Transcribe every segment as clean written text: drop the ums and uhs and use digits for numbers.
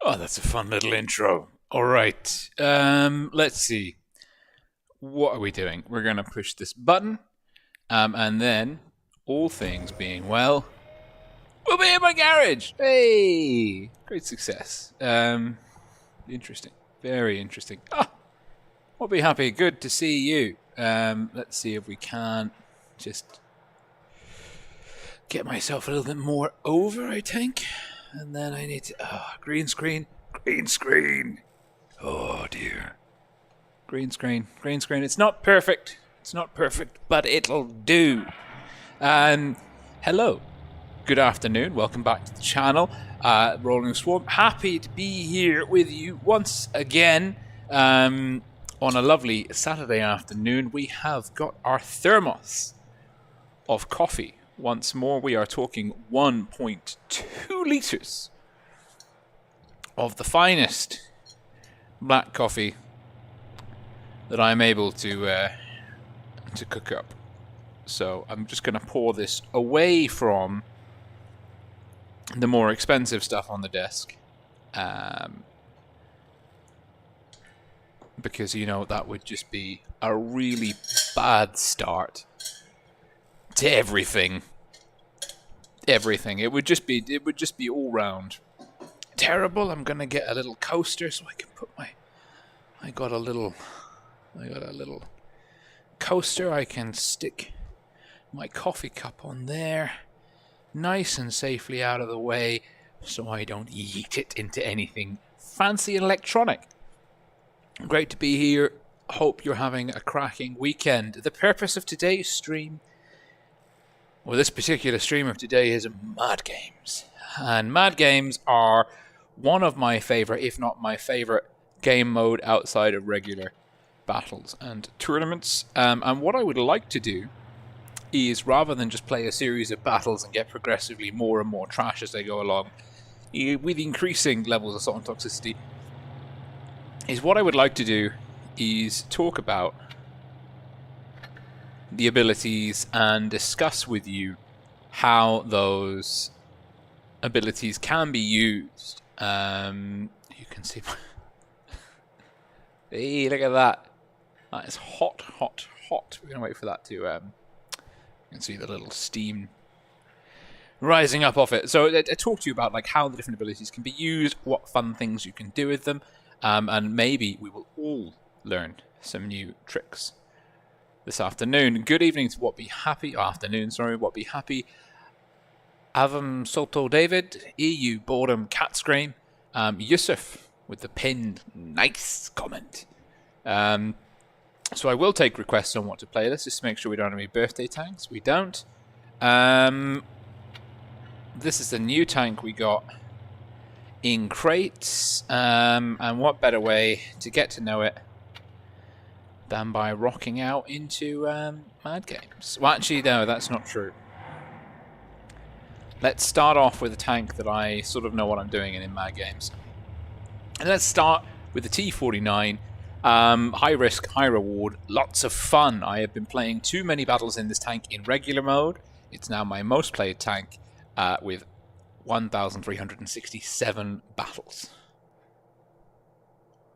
Oh, that's a fun little intro. All right. Let's see. What are we doing? We're going to push this button, and then, all things being well, we'll be in my garage. Hey! Great success. Interesting. Very interesting. I'll be happy. Good to see you. Let's see if we can just get myself a little bit more over, I think. And then I need to... green screen. Green screen. Oh, dear. Green screen. Green screen. It's not perfect. It's not perfect, but it'll do. Hello. Good afternoon. Welcome back to the channel. Rolling Swarm. Happy to be here with you once again. On a lovely Saturday afternoon, we have got our thermos of coffee. Once more, we are talking 1.2 litres of the finest black coffee that I'm able to cook up. So I'm just going to pour this away from the more expensive stuff on the desk, because you know that would just be a really bad start to everything. It would just be all round terrible. I'm gonna get a little coaster so I can put I got a little coaster I can stick my coffee cup on there, nice and safely out of the way, so I don't yeet it into anything fancy and electronic. Great to be here. Hope you're having a cracking weekend. The purpose of today's stream, well, this particular stream of today, is Mad Games. And Mad Games are one of my favourite, if not my favourite, game mode outside of regular battles and tournaments. And what I would like to do is, rather than just play a series of battles and get progressively more and more trash as they go along, with increasing levels of salt and toxicity, is what I would like to do is talk about the abilities and discuss with you how those abilities can be used. You can see... Hey, look at that. That is hot, hot, hot. We're going to wait for that to... you can see the little steam rising up off it. So I talk to you about like how the different abilities can be used, what fun things you can do with them, and maybe we will all learn some new tricks this afternoon. Good evening to What Be Happy. Afternoon, sorry. What Be Happy. Avam Soto David. EU Boredom Cat Scream. Yusuf with the pinned nice comment. So I will take requests on what to play. Let's just make sure we don't have any birthday tanks. We don't. This is the new tank we got in crates. And what better way to get to know it than by rocking out into Mad Games. Well, actually, no, that's not true. Let's start off with a tank that I sort of know what I'm doing in Mad Games. And let's start with the T49. High risk, high reward, lots of fun. I have been playing too many battles in this tank in regular mode. It's now my most played tank with 1,367 battles.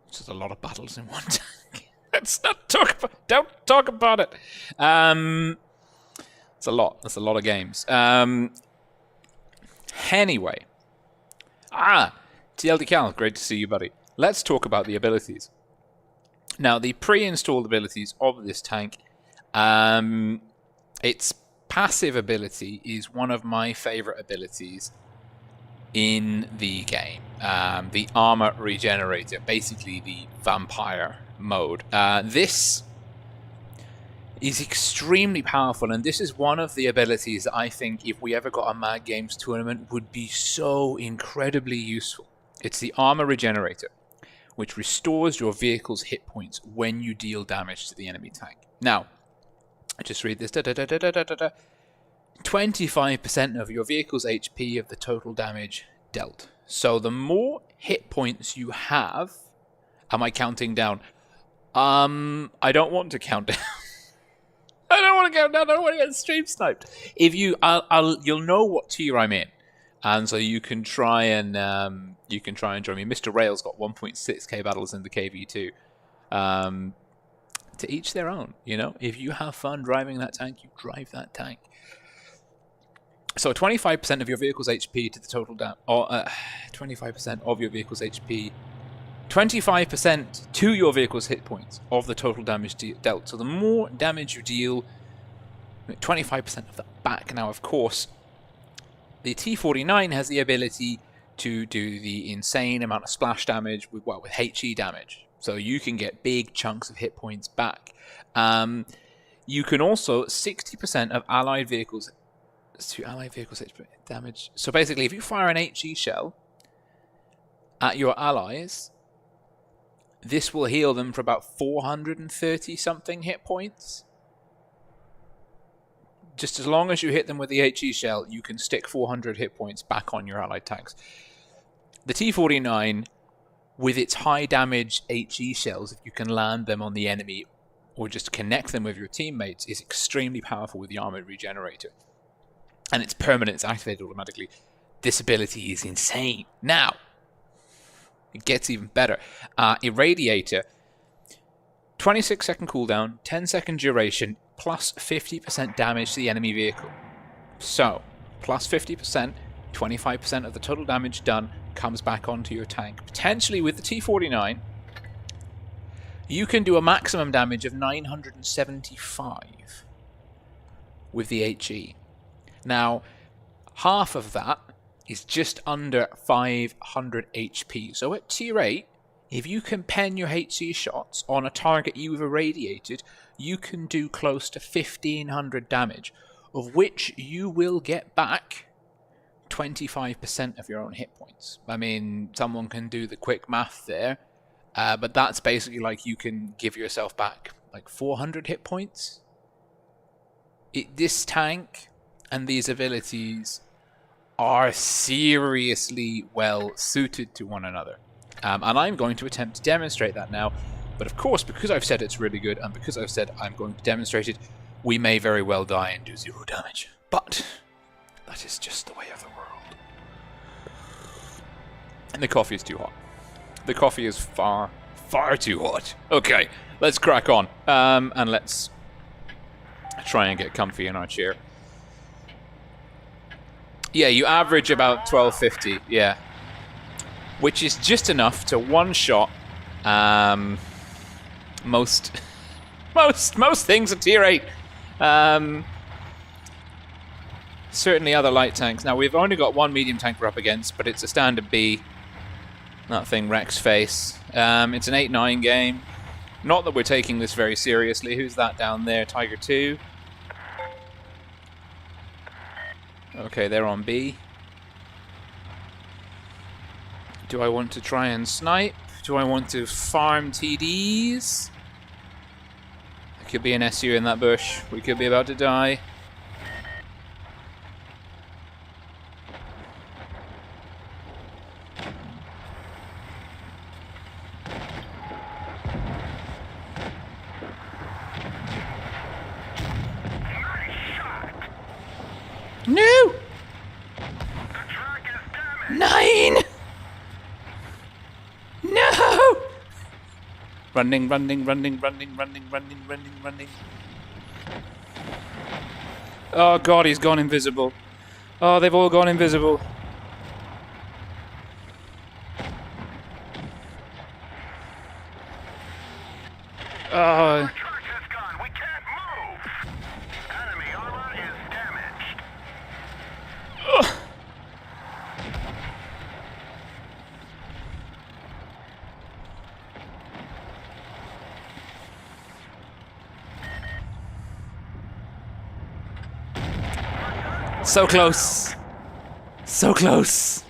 Which is a lot of battles in one tank. Let's not talk about. Don't talk about it. It's a lot. That's a lot of games. Anyway, TLDCal, great to see you, buddy. Let's talk about the abilities. Now, the pre-installed abilities of this tank, its passive ability is one of my favorite abilities in the game. The armor regenerator, basically the vampire mode. This is extremely powerful, and this is one of the abilities that I think, if we ever got a Mad Games tournament, would be so incredibly useful. It's the armor regenerator, which restores your vehicle's hit points when you deal damage to the enemy tank. Now, I just read this. 25% of your vehicle's HP of the total damage dealt. So the more hit points you have... Am I counting down? I don't want to count down. I don't want to count down. I don't want to get stream sniped. If you, you'll know what tier I'm in And so you can try and join me. Mr. Rail's got 1.6k battles in the KV2. To each their own, you know. If you have fun driving that tank, you drive that tank. So 25% of your vehicle's HP to the total damage, or 25% of your vehicle's HP, 25% to your vehicle's hit points of the total damage dealt. So the more damage you deal, 25% of that back. Now, of course, the T-49 has the ability to do the insane amount of splash damage with HE damage. So you can get big chunks of hit points back. You can also 60% of allied vehicles damage. So basically, if you fire an HE shell at your allies, this will heal them for about 430 something hit points. Just as long as you hit them with the HE shell, you can stick 400 hit points back on your allied tanks. The T-49, with its high damage HE shells, if you can land them on the enemy or just connect them with your teammates, is extremely powerful with the armored regenerator. And it's permanent, it's activated automatically. This ability is insane. Now, it gets even better. Irradiator, 26-second cooldown, 10-second duration, plus 50% damage to the enemy vehicle. So, plus 50%, 25% of the total damage done comes back onto your tank. Potentially with the T-49, you can do a maximum damage of 975 with the HE. Now, half of that is just under 500 HP. So at tier 8, if you can pen your HE shots on a target you've irradiated, you can do close to 1500 damage, of which you will get back 25% of your own hit points. I mean, someone can do the quick math there, but that's basically like you can give yourself back like 400 hit points. This tank and these abilities are seriously well suited to one another. And I'm going to attempt to demonstrate that now. But of course, because I've said it's really good, and because I've said I'm going to demonstrate it, we may very well die and do 0 damage. But that is just the way of the world. And the coffee is too hot. The coffee is far, far too hot. Okay, let's crack on. And let's try and get comfy in our chair. Yeah, you average about 1250, yeah. Which is just enough to one-shot most things at tier 8. Certainly other light tanks. Now, we've only got one medium tank we're up against, but it's a standard B. That thing wrecks face. It's an 8-9 game. Not that we're taking this very seriously. Who's that down there? Tiger 2? Okay, they're on B. Do I want to try and snipe? Do I want to farm TDs? There could be an SU in that bush. We could be about to die. No! 9! No! Running. Oh god, he's gone invisible. Oh, they've all gone invisible. Oh. So close. So close.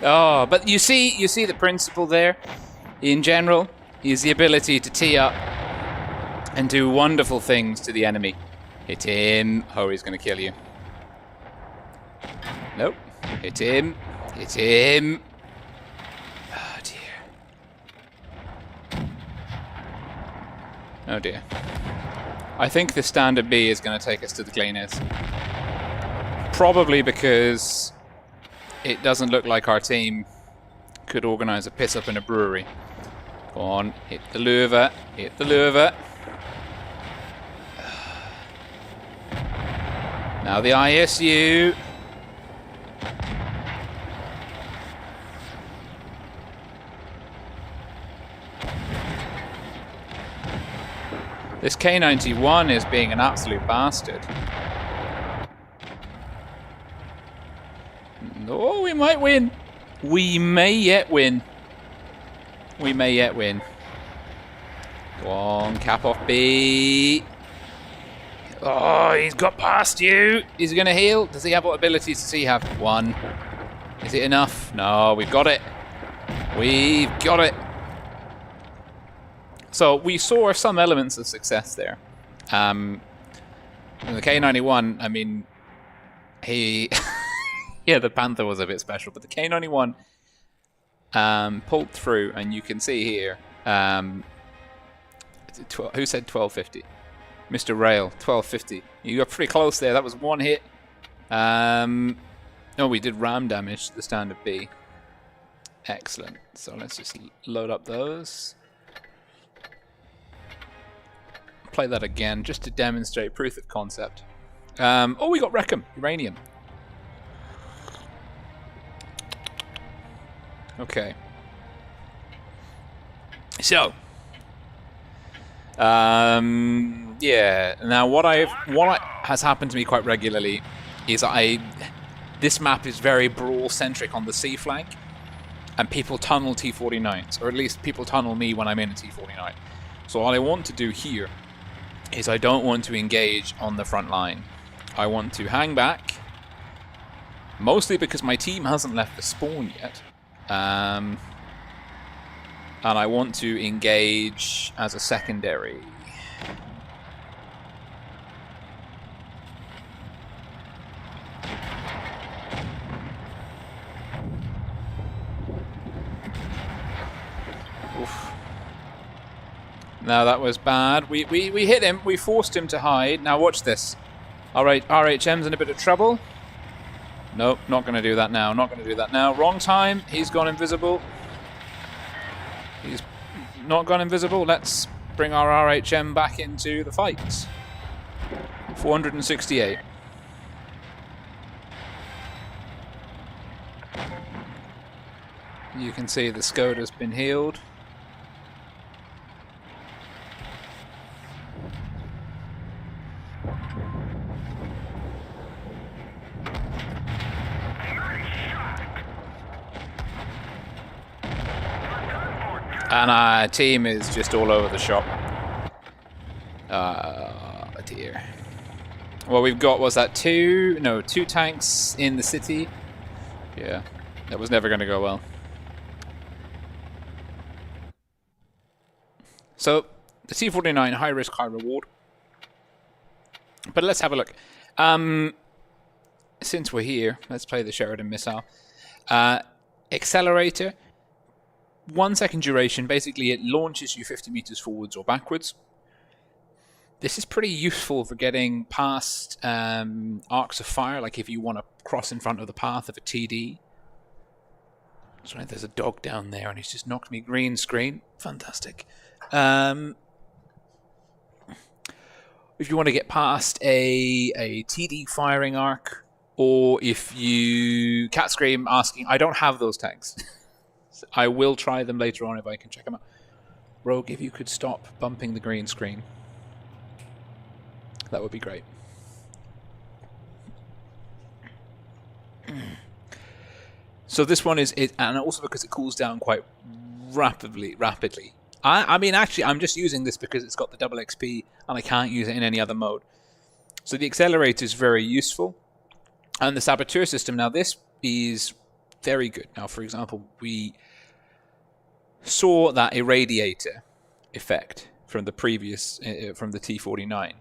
Oh, but you see the principle there. In general, is the ability to tee up and do wonderful things to the enemy. Hit him. Oh, he's going to kill you. Nope. Hit him. Hit him. Oh, dear. Oh, dear. I think the standard B is going to take us to the cleaners. Probably because it doesn't look like our team could organise a piss up in a brewery. Go on, hit the louver, hit the louver. Now the ISU. This K91 is being an absolute bastard. Oh, we might win. We may yet win. We may yet win. Go on, cap off B. Oh, he's got past you. Is he going to heal? Does he have what abilities does he have? 1. Is it enough? No, we've got it. We've got it. So we saw some elements of success there. The K91, I mean, he... yeah, the Panther was a bit special, but the K91 pulled through, and you can see here... who said 1250? Mr. Rail, 1250. You got pretty close there. That was 1 hit. No, we did ram damage to the standard B. Excellent. So let's just load up those. Play that again just to demonstrate proof of concept. Oh, we got Reckham, uranium. Okay. So, yeah. Now, what has happened to me quite regularly is this map is very brawl centric on the C flank, and people tunnel T49s, or at least people tunnel me when I'm in a T49. So what I want to do here is I don't want to engage on the front line. I want to hang back, mostly because my team hasn't left the spawn yet. And I want to engage as a secondary. Oof. Now that was bad. We hit him. We forced him to hide. Now watch this. Alright, RHM's in a bit of trouble. Nope, not going to do that now. Not going to do that now. Wrong time. He's gone invisible. He's not gone invisible. Let's bring our RHM back into the fight. 468. You can see the Skoda's been healed. And our team is just all over the shop. Dear. What we've got was that two tanks in the city. Yeah, that was never going to go well. So, the T49, high risk, high reward. But let's have a look. Since we're here, let's play the Sheridan missile. Accelerator. 1 second duration. Basically, it launches you 50 meters forwards or backwards. This is pretty useful for getting past arcs of fire, like if you want to cross in front of the path of a TD. That's right, there's a dog down there and he's just knocked me green screen. Fantastic. If you want to get past a TD firing arc, or if you cat scream asking, I don't have those tanks. I will try them later on if I can check them out. Rogue, if you could stop bumping the green screen, that would be great. So this one is, and also because it cools down quite rapidly. I mean, actually, I'm just using this because it's got the double XP and I can't use it in any other mode. So the accelerator is very useful. And the saboteur system, now this is very good. Now, for example, we saw that irradiator effect from the previous, from the T49.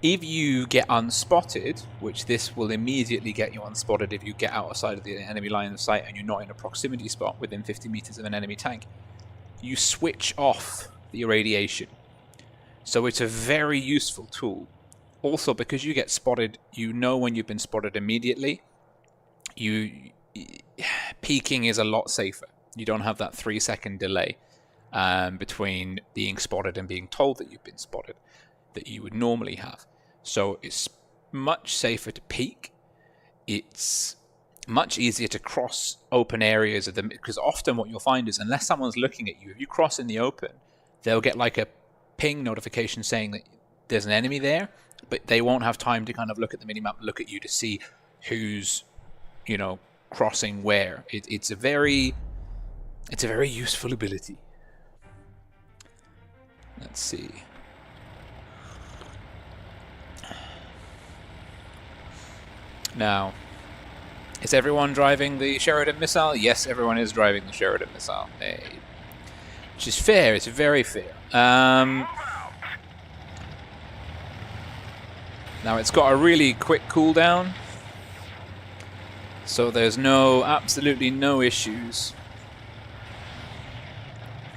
If you get unspotted, which this will immediately get you unspotted if you get outside of the enemy line of sight and you're not in a proximity spot within 50 meters of an enemy tank, you switch off the irradiation. So it's a very useful tool. Also, because you get spotted, you know when you've been spotted immediately. Peeking is a lot safer. You don't have that 3-second delay between being spotted and being told that you've been spotted that you would normally have. So it's much safer to peek. It's much easier to cross open areas of them, because often what you'll find is, unless someone's looking at you, if you cross in the open, they'll get like a ping notification saying that there's an enemy there, but they won't have time to kind of look at the minimap, look at you to see who's, you know, crossing where. It's a very useful ability. Let's see. Now, is everyone driving the Sheridan missile? Yes, everyone is driving the Sheridan missile. Hey. Which is fair. It's very fair. Now, it's got a really quick cooldown, so there's absolutely no issues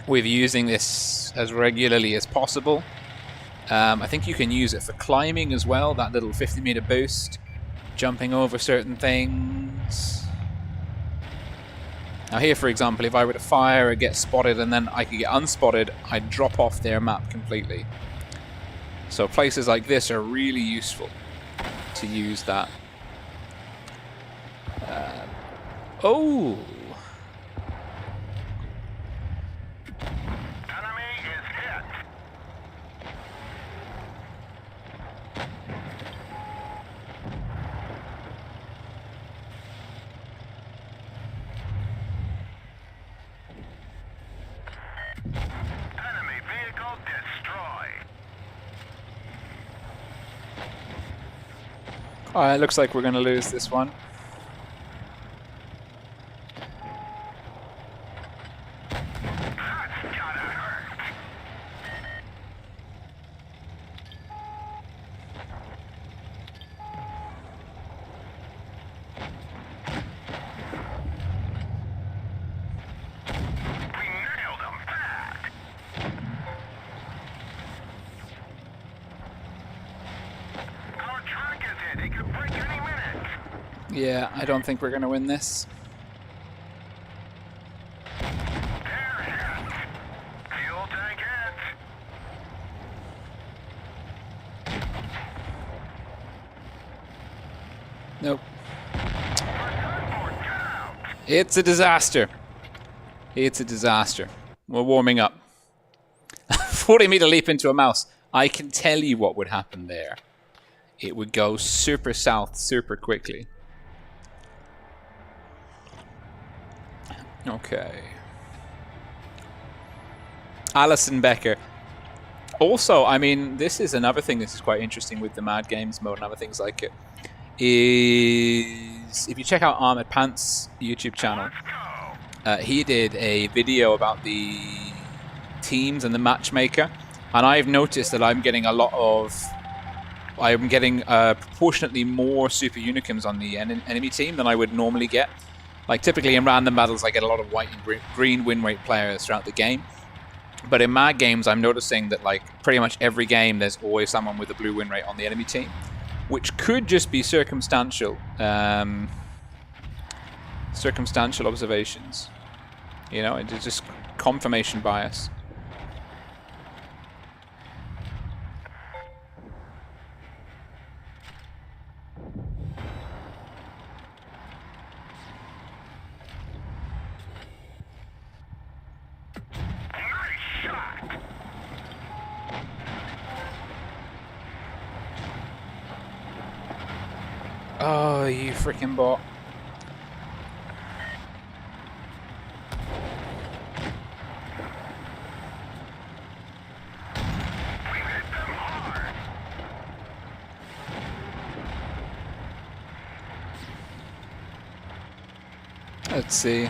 with using this as regularly as possible. I think you can use it for climbing as well, that little 50-meter boost, jumping over certain things. Now here, for example, if I were to fire and get spotted and then I could get unspotted, I'd drop off their map completely. So places like this are really useful to use that. Oh! Alright, looks like we're going to lose this one. Yeah, I don't think we're going to win this. Nope. It's a disaster. It's a disaster. We're warming up. 40-meter leap into a mouse. I can tell you what would happen there. It would go super south super quickly. Okay. Alison Becker. Also, I mean, this is another thing this is quite interesting with the Mad Games mode and other things like it, is if you check out Armored Pants' YouTube channel, he did a video about the teams and the matchmaker, and I've noticed that I'm getting proportionately more super unicorns on the enemy team than I would normally get. Like, typically in random battles, I get a lot of white and green win rate players throughout the game. But in Mad Games, I'm noticing that, like, pretty much every game, there's always someone with a blue win rate on the enemy team, which could just be circumstantial. Circumstantial observations. You know, it's just confirmation bias. Oh, you freaking bot. Let's see.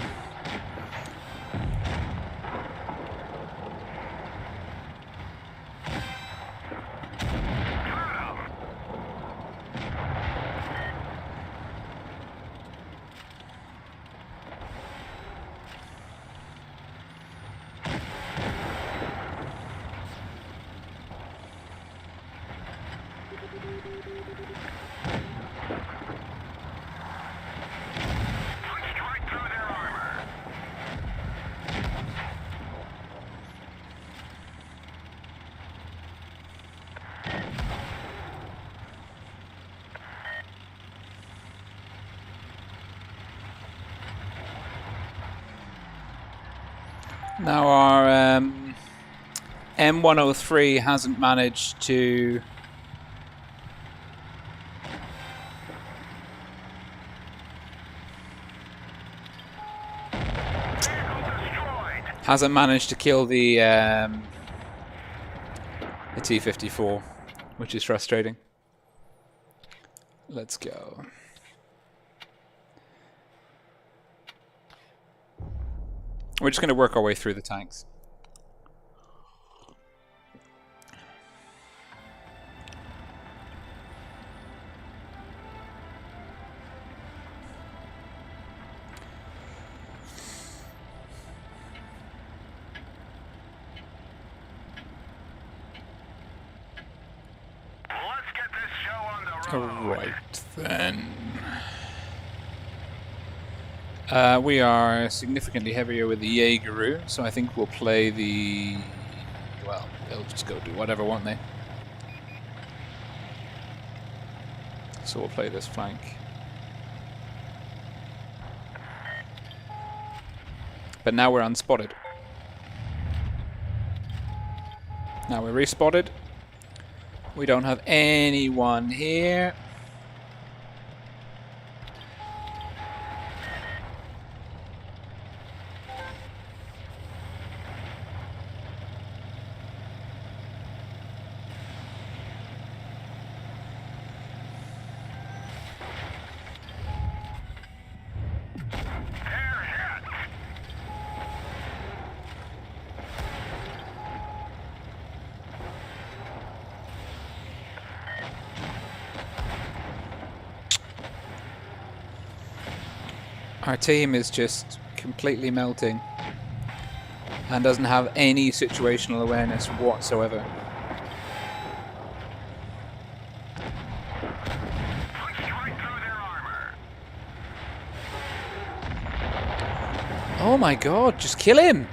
Now our M103 hasn't managed to kill the T-54, which is frustrating. Let's go. We're just going to work our way through the tanks. Let's get this show on the road. Right then. We are significantly heavier with the Jaegeru, so I think we'll play the... Well, they'll just go do whatever, won't they? So we'll play this flank. But now we're unspotted. Now we're respotted. We don't have anyone here. Our team is just completely melting and doesn't have any situational awareness whatsoever. Oh my god, just kill him!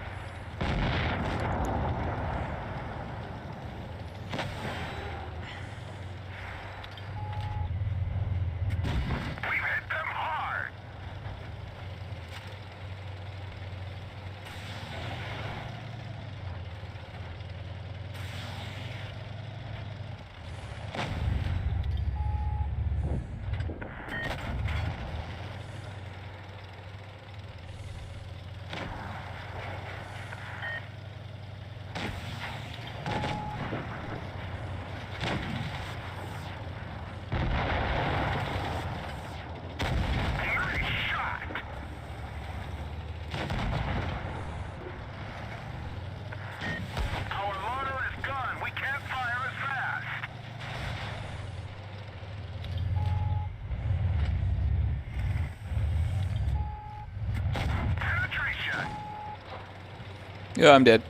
Yeah, I'm dead.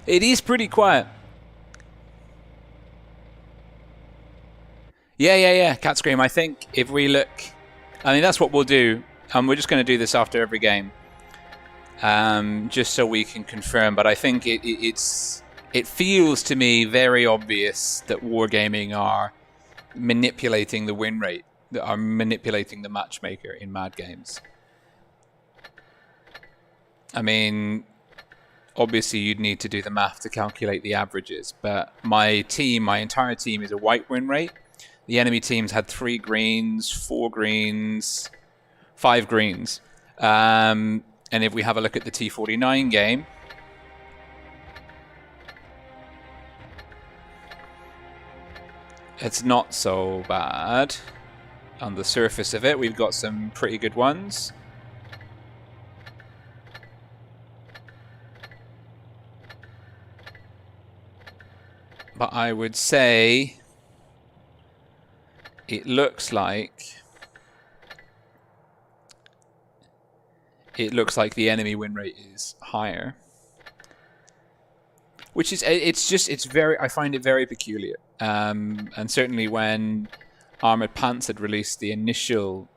It is pretty quiet. Yeah, cat scream. I think if we look... I mean, that's what we'll do. We're just going to do this after every game. Just so we can confirm. But I think it feels to me very obvious that Wargaming are manipulating the win rate, that are manipulating the matchmaker in Mad Games. I mean, obviously you'd need to do the math to calculate the averages, but my entire team is a white win rate. The enemy teams had 3 greens, 4 greens, 5 greens. And if we have a look at the T49 game, it's not so bad. On the surface of it, we've got some pretty good ones. But I would say it looks like it looks like the enemy win rate is higher. Which is, it's very, I find it very peculiar. And certainly when Armored Pants had released the initial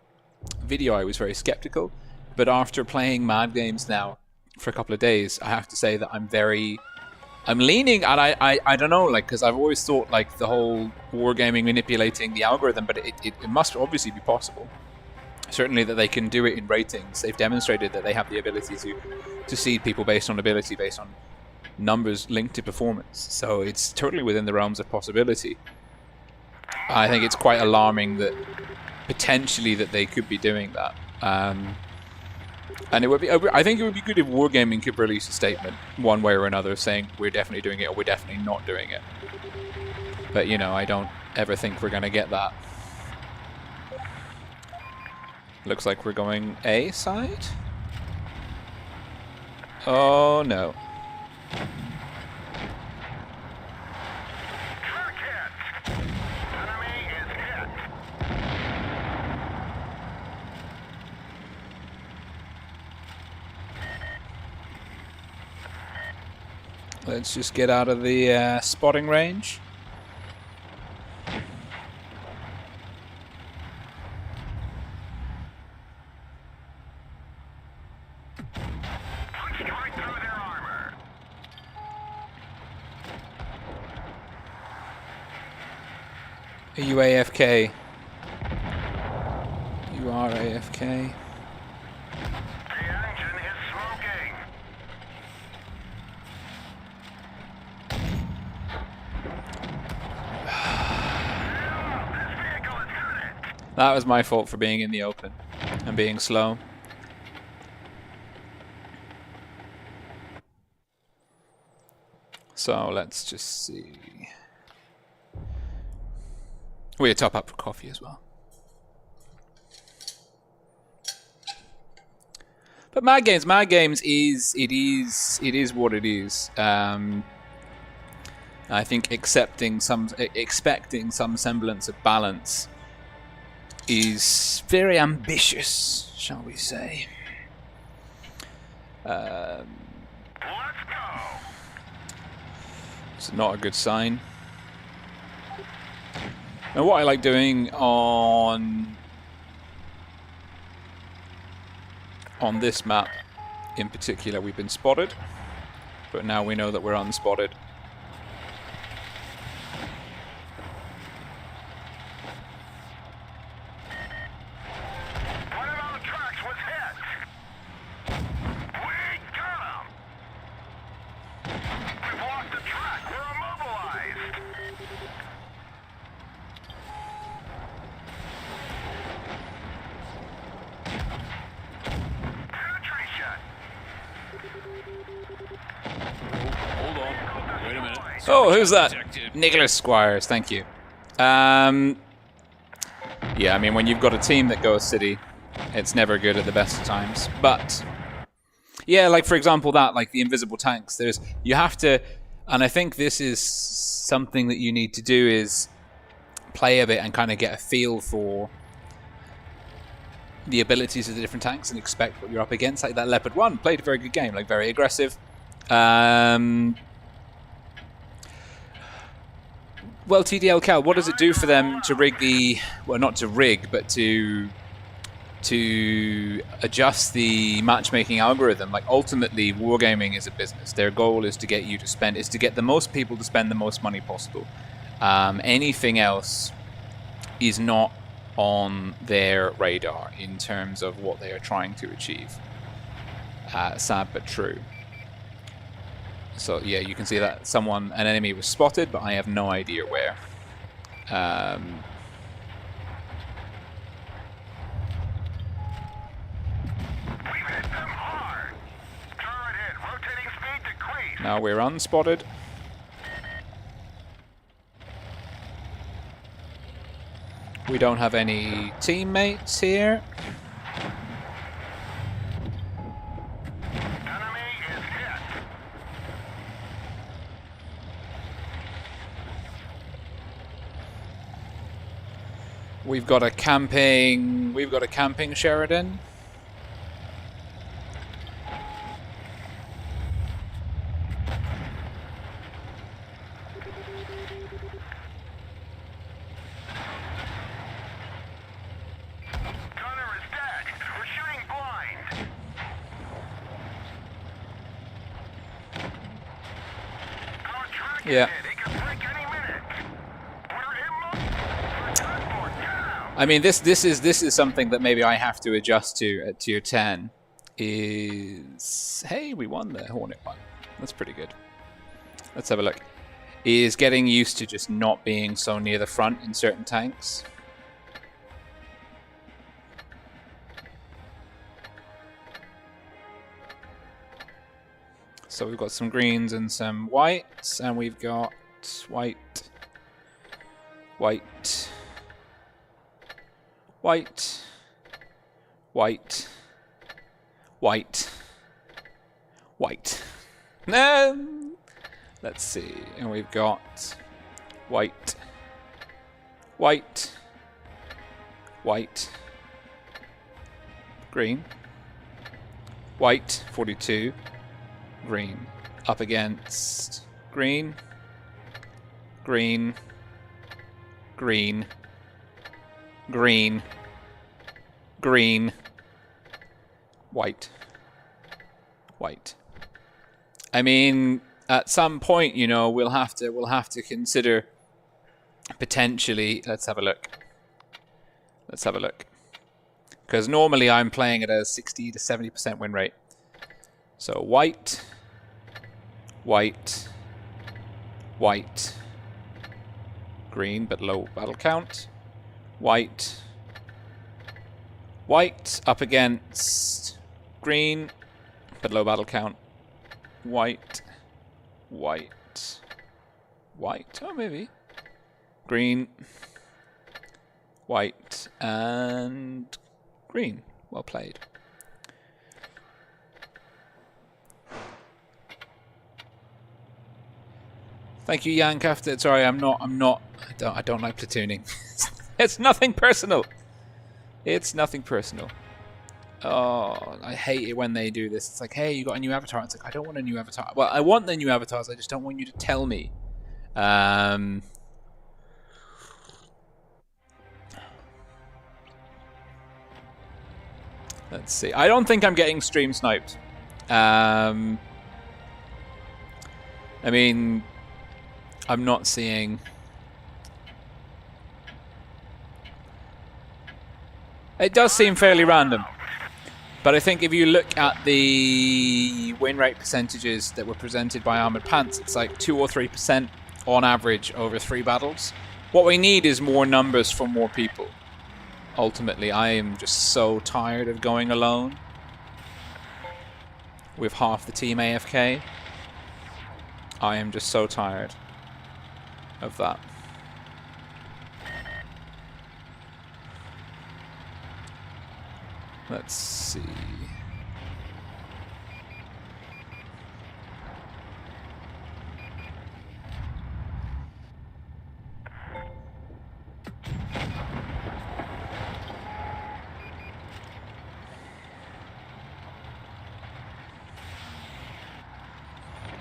video, I was very skeptical. But after playing Mad Games now for a couple of days, I have to say that I'm leaning, and I don't know, like, because I've always thought, like, the whole wargaming manipulating the algorithm, but it must obviously be possible. Certainly that they can do it in ratings. They've demonstrated that they have the ability to seed people based on ability, based on numbers linked to performance. So it's totally within the realms of possibility. I think it's quite alarming that potentially that they could be doing that. And it would be, I think it would be good if Wargaming could release a statement one way or another saying we're definitely doing it or we're definitely not doing it. But, you know, I don't ever think we're going to get that. Looks like we're going A side. Oh, no. Let's just get out of the spotting range. Right through their armor. Are you AFK? You are AFK. The engine is smoking. This vehicle has got it. That was my fault for being in the open and being slow. So let's just see. We'll top up for coffee as well. But Mad Games is what it is. I think expecting some semblance of balance is very ambitious, shall we say? Let's go. It's not a good sign. And what I like doing on this map in particular, we've been spotted, but now we know that we're unspotted. One of our trucks was hit. We got him. We've lost the track. We're immobilized. Penetration. Hold on. Wait a minute. Oh, who's that? Detected. Nicholas Squires, thank you. Yeah, I mean, when you've got a team that goes city, it's never good at the best of times. But yeah, like for example, like the invisible tanks. You have to, and I think this is something that you need to do is play a bit and kind of get a feel for the abilities of the different tanks and expect what you're up against. Like that Leopard 1 played a very good game, like very aggressive. Well, TDL Cal, what does it do for them to rig the... Well, not to rig, but to adjust the matchmaking algorithm? Like, ultimately, Wargaming is a business. Their goal is to get you to spend... is to get the most people to spend the most money possible. Anything else is not on their radar in terms of what they are trying to achieve. Sad but true. So yeah, you can see that an enemy was spotted, but I have no idea where. We've hit them hard. Turret hit. Rotating speed decreased. Now we're unspotted. We don't have any teammates here. Enemy is hit. We've got a camping Sheridan. Yeah. It could break any minute. We're immobilized. I mean, this is something that maybe I have to adjust to at tier 10. Is hey, we won the Hornet one. That's pretty good. Let's have a look. Is getting used to just not being so near the front in certain tanks. So we've got some greens and some whites, and we've got white, white, white, white, white, white. Let's see, and we've got white, white, white, green, white, 42, green, up against green, green, green, green, green, white, white. I mean, at some point, you know, we'll have to consider potentially. Let's have a look. Let's have a look. Because normally I'm playing at a 60 to 70% win rate. So white, white, white, green but low battle count, white, white up against green but low battle count, white, white, white, oh maybe, green, white and green. Well played. Thank you, Yank. After sorry, I don't like platooning. It's nothing personal. It's nothing personal. Oh, I hate it when they do this. It's like, hey, you got a new avatar. It's like, I don't want a new avatar. Well, I want the new avatars. I just don't want you to tell me. Let's see. I don't think I'm getting stream sniped. I mean, I'm not seeing. It does seem fairly random. But I think if you look at the win rate percentages that were presented by Armored Pants, it's like 2 or 3% on average over 3 battles. What we need is more numbers from more people. Ultimately, I am just so tired of going alone with half the team AFK. I am just so tired of that. Let's see.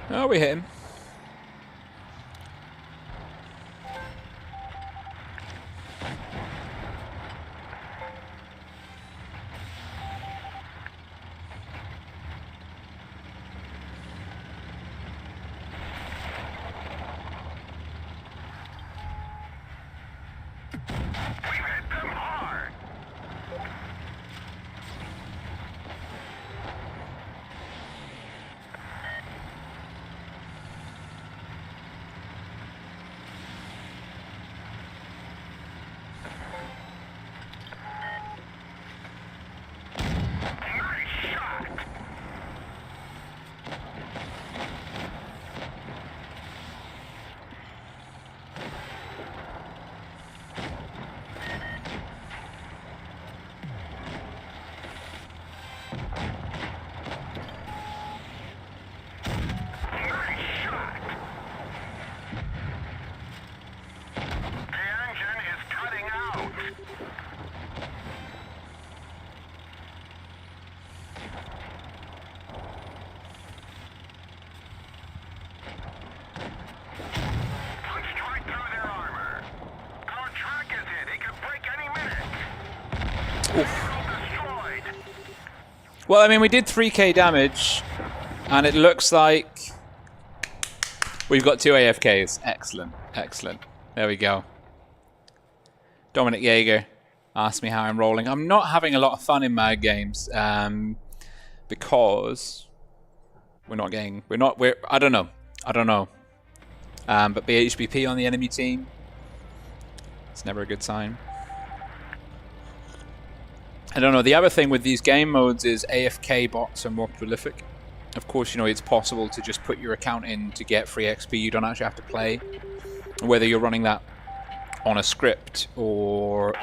Oh, we hit him. Well, I mean, we did 3k damage, and it looks like We've got 2 AFKs. Excellent. Excellent. There we go. Dominic Jaeger asked me how I'm rolling. I'm not having a lot of fun in Mad Games because I don't know. But BHBP on the enemy team, it's never a good sign. I don't know. The other thing with these game modes is AFK bots are more prolific. Of course, you know, it's possible to just put your account in to get free XP. You don't actually have to play. Whether you're running that on a script or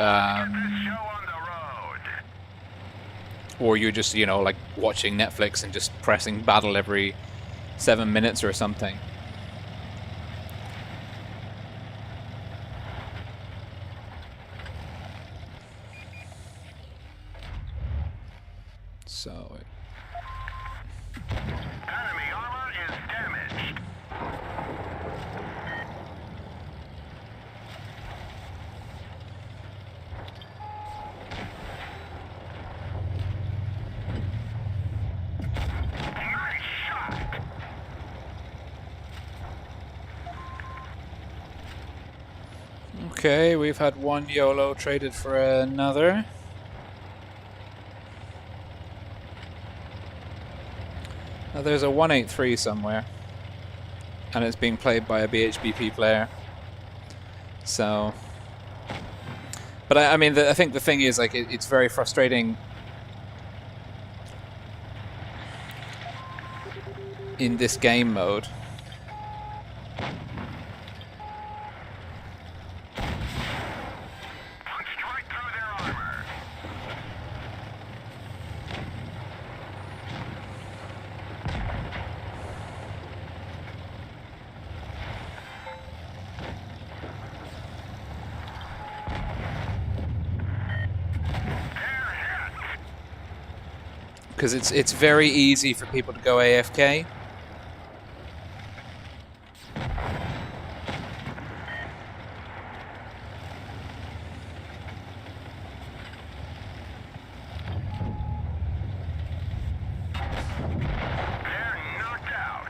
you're just, you know, like watching Netflix and just pressing battle every 7 minutes or something. So Enemy armor is damaged. Nice shot. okay, we've had one YOLO traded for another. Now there's a 183 somewhere, and it's being played by a BHBP player. So, but I mean, I think the thing is, like, it's very frustrating in this game mode. Punched right through their armor. Because it's very easy for people to go AFK. They're knocked out.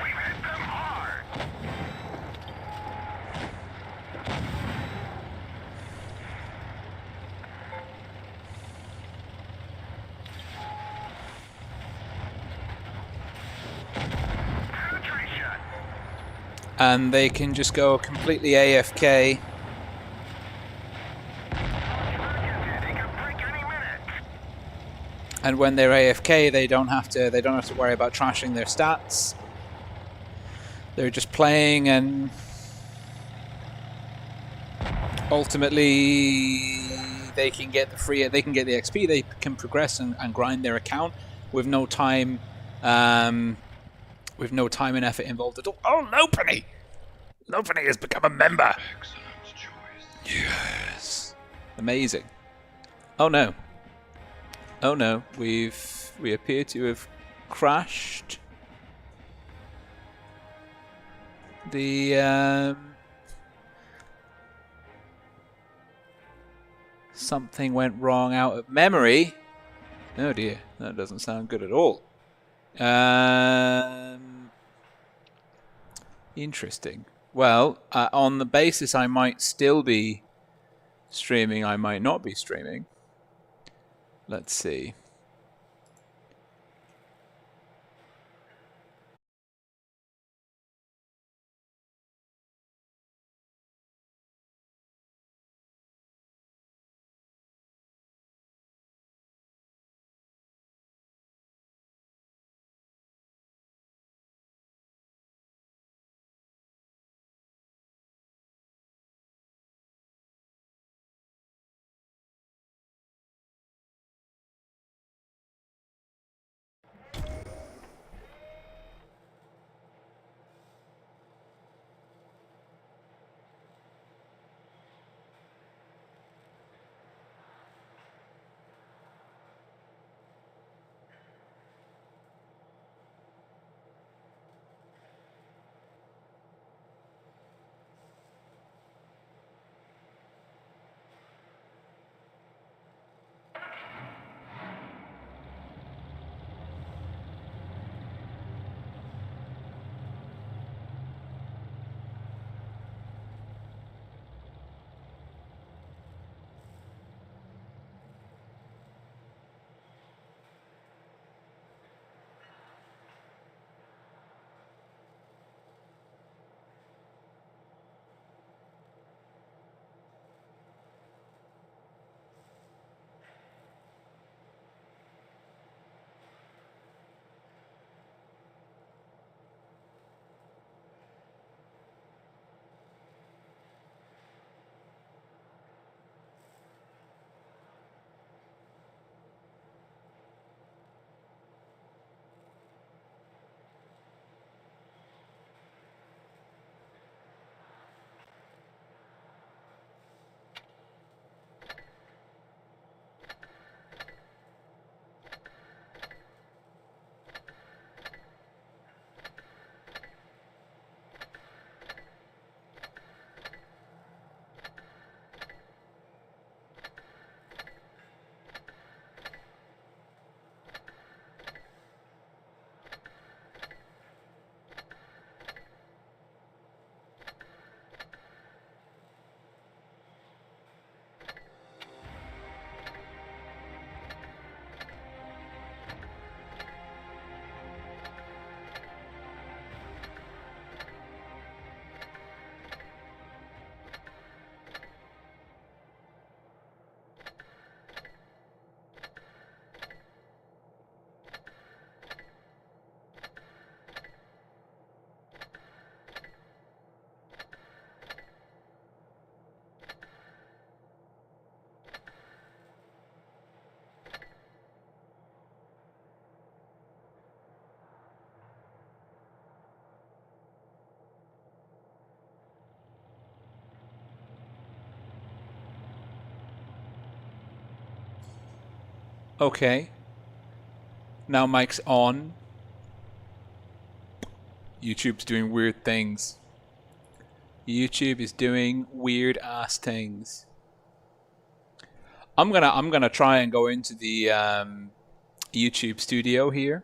We've hit them hard. Penetration. And they can just go completely AFK. They can break any minute. And when they're AFK, they don't have to worry about trashing their stats. They're just playing, and ultimately they can get the XP. They can progress and grind their account with no time and effort involved at all. Oh, Lopenny! Lopenny has become a member. Excellent choice. Yes, amazing. Oh no. Oh no, we appear to have crashed the something went wrong out of memory. Oh dear, that doesn't sound good at all. Interesting. Well, on the basis I might still be streaming, I might not be streaming. Let's see. Okay. Now mic's on. YouTube's doing weird things. YouTube is doing weird ass things. I'm gonna try and go into the YouTube studio here.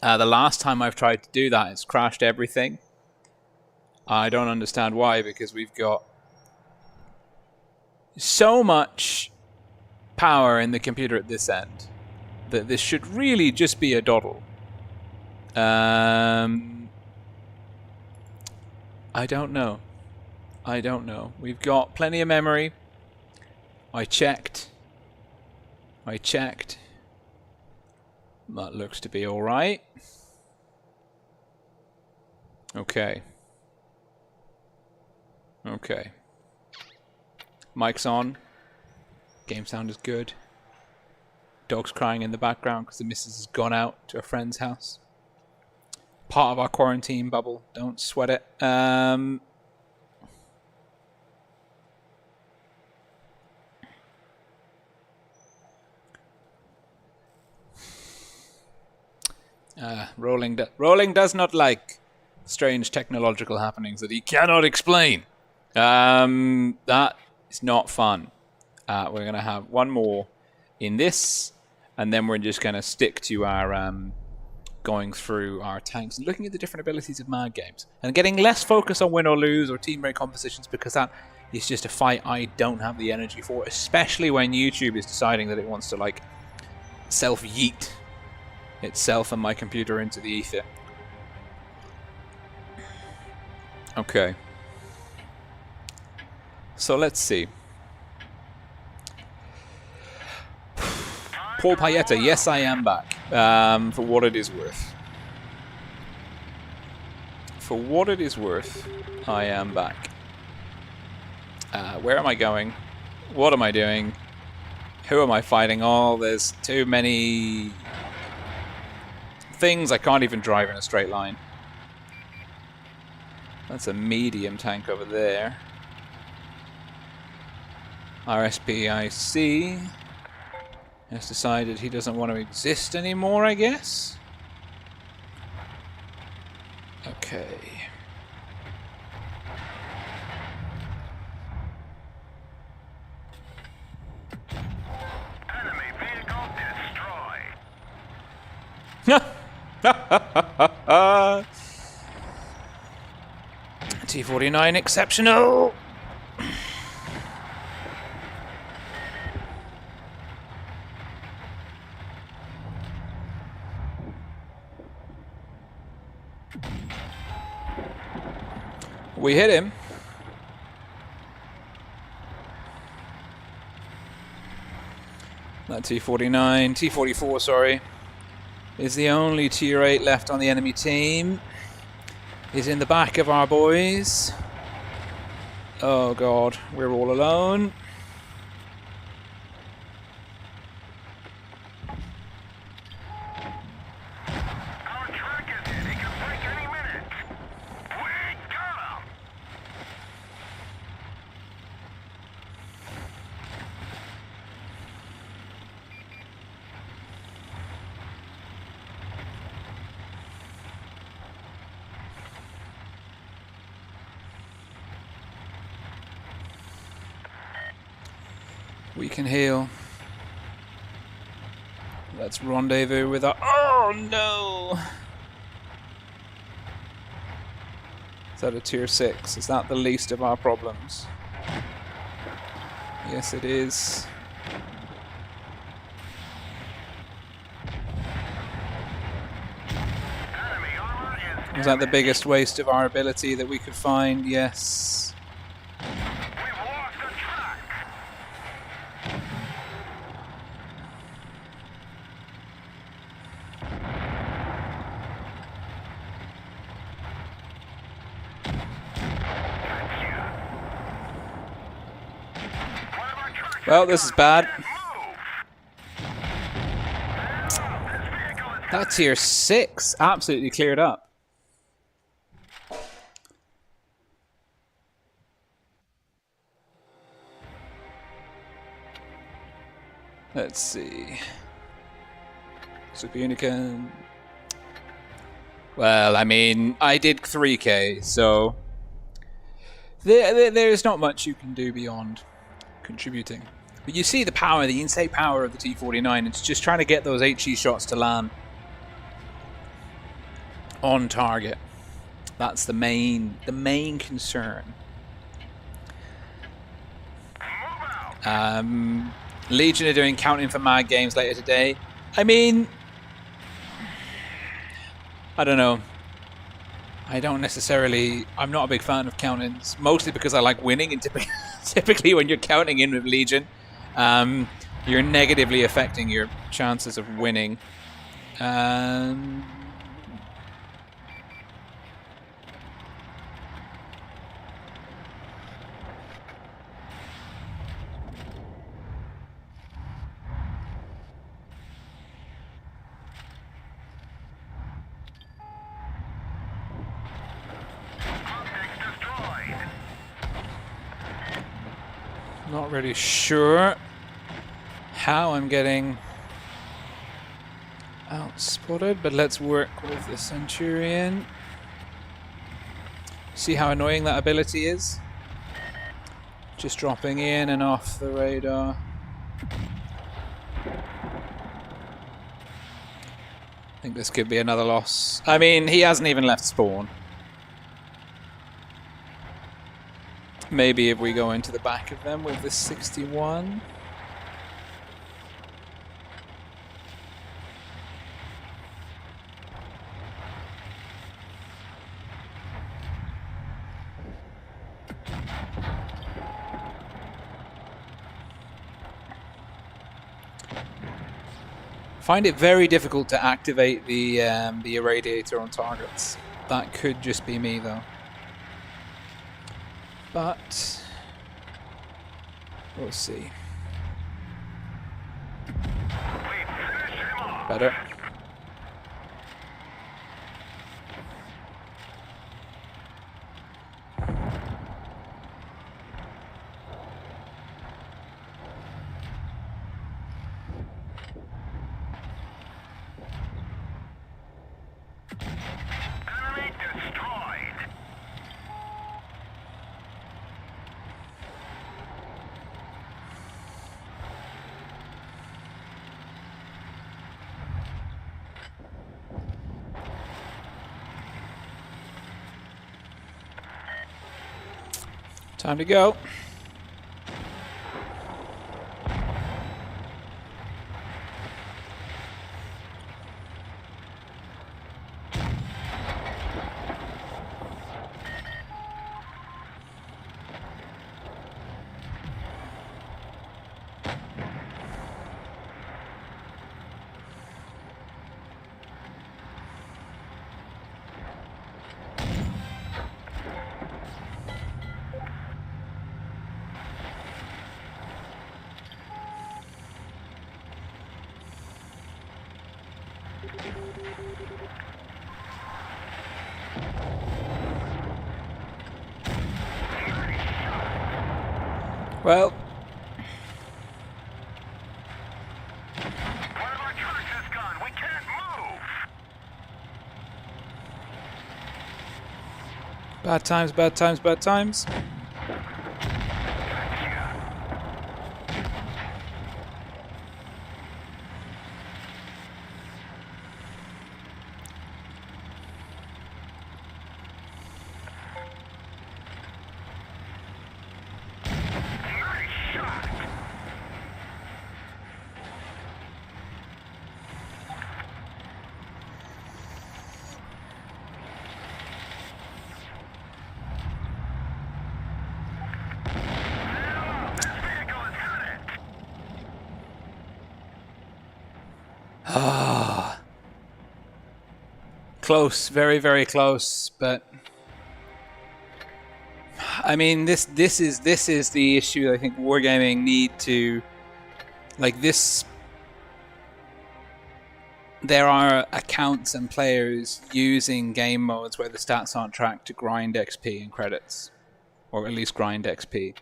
The last time I've tried to do that, it's crashed everything. I don't understand why, because we've got so much power in the computer at this end that this should really just be a doddle. I don't know. I don't know. We've got plenty of memory. I checked. That looks to be alright. Okay. Okay. Mic's on. Game sound is good. Dog's crying in the background because the missus has gone out to a friend's house. Part of our quarantine bubble. Don't sweat it. Rolling does not like strange technological happenings that he cannot explain. That is not fun. We're going to have one more in this, and then we're just going to stick to our going through our tanks and looking at the different abilities of Mad Games and getting less focus on win or lose or team rate compositions, because that is just a fight I don't have the energy for, especially when YouTube is deciding that it wants to like self-yeet itself and my computer into the ether. Okay. So let's see. Paul Payetta, yes I am back. For what it is worth. For what it is worth, I am back. Where am I going? What am I doing? Who am I fighting? Oh, there's too many things. I can't even drive in a straight line. That's a medium tank over there. RSPIC has decided he doesn't want to exist anymore, I guess. Okay. Enemy vehicle destroyed. T-49 exceptional. We hit him. That T-49, T-44, sorry, is the only tier 8 left on the enemy team. He's in the back of our boys. Oh god, we're all alone. Our track is hit. He can break any minute. We got him. We can heal. Let's rendezvous with our... Oh no! Is that a tier 6? Is that the least of our problems? Yes, it is. Enemy armor is Was that the biggest waste of our ability that we could find? Yes. We've lost the track. Well, this is bad. That tier 6 absolutely cleared up. Let's see. Super Unicorn. Well, I mean, I did 3k, so there's not much you can do beyond contributing. But you see the power, the insane power of the T-49. It's just trying to get those HE shots to land on target. That's the main concern. Legion are doing counting for mad games later today. I mean, I don't know. I'm not a big fan of count-ins, mostly because I like winning, and typically when you're counting in with Legion, you're negatively affecting your chances of winning. Not really sure how I'm getting outspotted, but let's work with the Centurion. See how annoying that ability is? Just dropping in and off the radar. I think this could be another loss. I mean, he hasn't even left spawn. Maybe if we go into the back of them with this 61. Find it very difficult to activate the irradiator on targets. That could just be me though. But we'll see. Better. Enemy destroyed. Time to go. Well, One of our trucks is gone. We can't move. bad times, bad times, bad times. Ah, close, very, very close. But I mean, this is the issue. I think Wargaming need to, like this. There are accounts and players using game modes where the stats aren't tracked to grind XP and credits, or at least grind XP.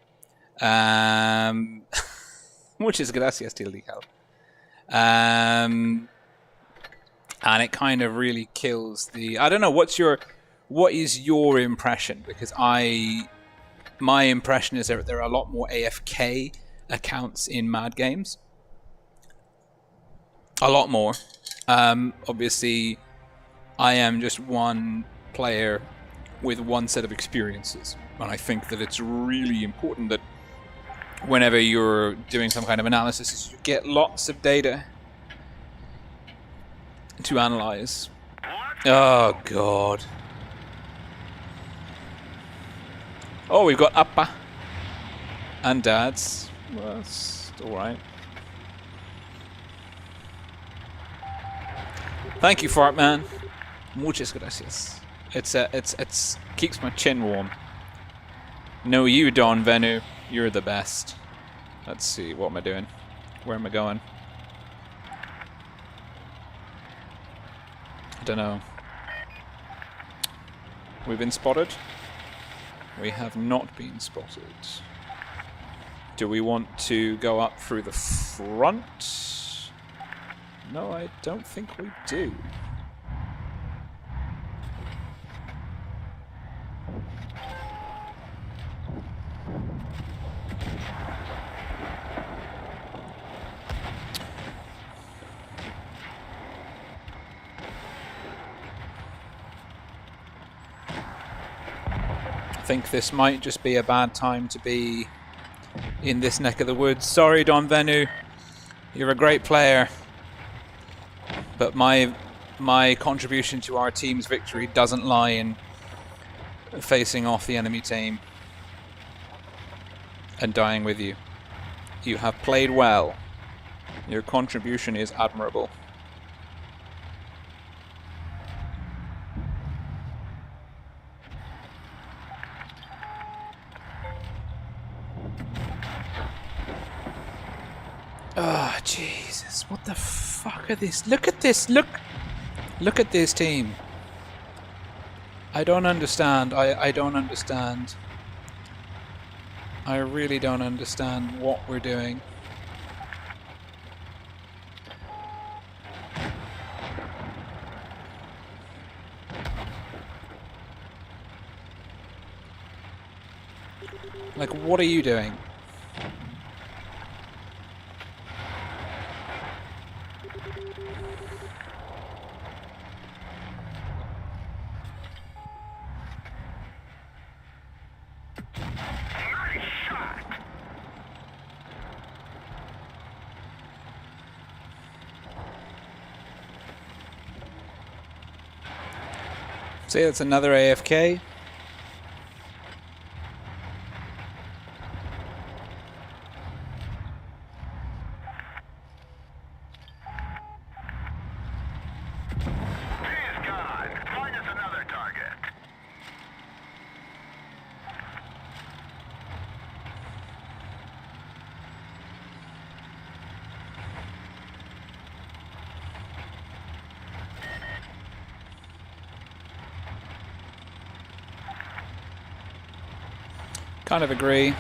Muchas gracias, Tildical. and it kind of really kills the. I don't know. What is your impression? Because my impression is there are a lot more AFK accounts in Mad Games. A lot more. Obviously, I am just one player with one set of experiences, and I think that it's really important that whenever you're doing some kind of analysis, you get lots of data to analyze. Oh god. Oh, we've got Appa and Dads. Well, that's alright. Thank you, Fart Man. Muchas gracias. It's keeps my chin warm. No, you, Don Venu. You're the best. Let's see, what am I doing? Where am I going? I don't know. We've been spotted? We have not been spotted. Do we want to go up through the front? No, I don't think we do. I think this might just be a bad time to be in this neck of the woods. Sorry, Don Venu. You're a great player. But my contribution to our team's victory doesn't lie in facing off the enemy team and dying with you. You have played well. Your contribution is admirable. Oh, Jesus. What the fuck are this? Look at this. Look at this team. I don't understand. I don't understand. I really don't understand what we're doing. Like, what are you doing? See, that's another AFK. He's gone. Find us another target. Kind of agree. We've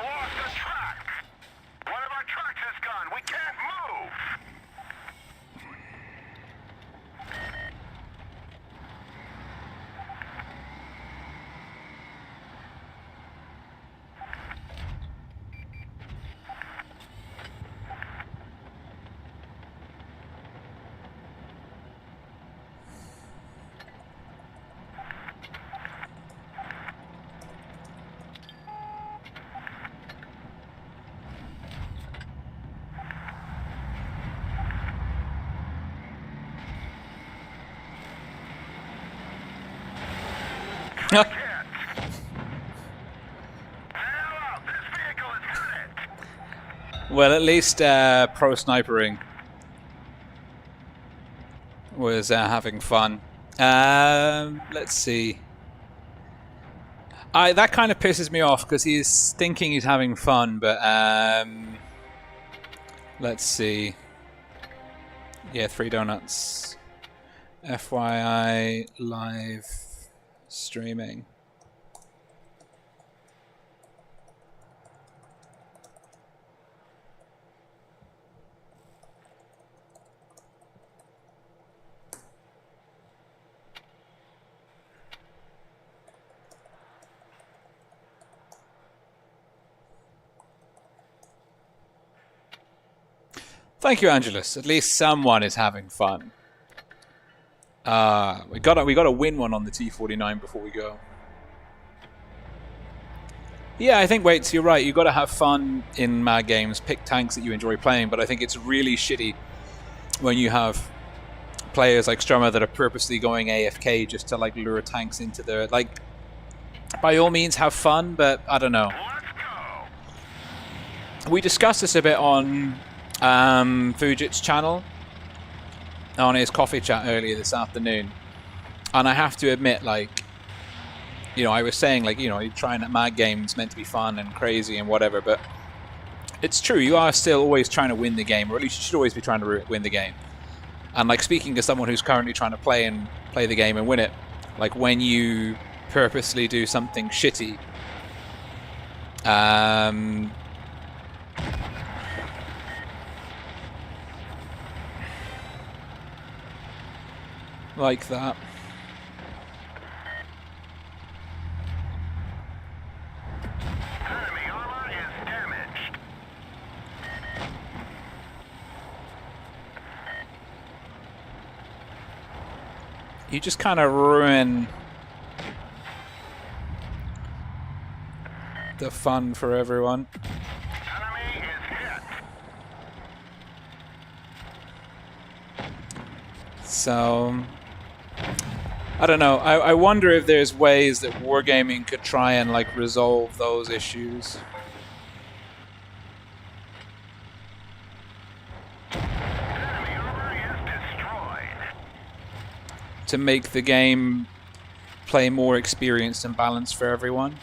lost the track. One of our trucks is gone. We can't move. Hell out. This vehicle is hurt. Well, at least pro snipering was having fun. Let's see. That kind of pisses me off because he's thinking he's having fun, but let's see. Yeah, 3 donuts. FYI live streaming. Thank you, Angelus. At least someone is having fun. We gotta win one on the T49 before we go. Yeah, I think, Waits, you're right. You gotta have fun in mad games. Pick tanks that you enjoy playing, but I think it's really shitty when you have players like Strummer that are purposely going AFK just to like lure tanks into their like. By all means, have fun, but I don't know. We discussed this a bit on Fujit's channel on his coffee chat earlier this afternoon, and I have to admit, like, you know, I was saying, like, you know, you're trying at mad games meant to be fun and crazy and whatever, but it's true, you are still always trying to win the game, or at least you should always be trying to win the game. And like, speaking to someone who's currently trying to play the game and win it, like when you purposely do something shitty, like that. Enemy armor is damaged. You just kind of ruin the fun for everyone. Enemy is hit. So I don't know. I wonder if there's ways that wargaming could try and like resolve those issues. Enemy armor is destroyed. To make the game play more experienced and balanced for everyone.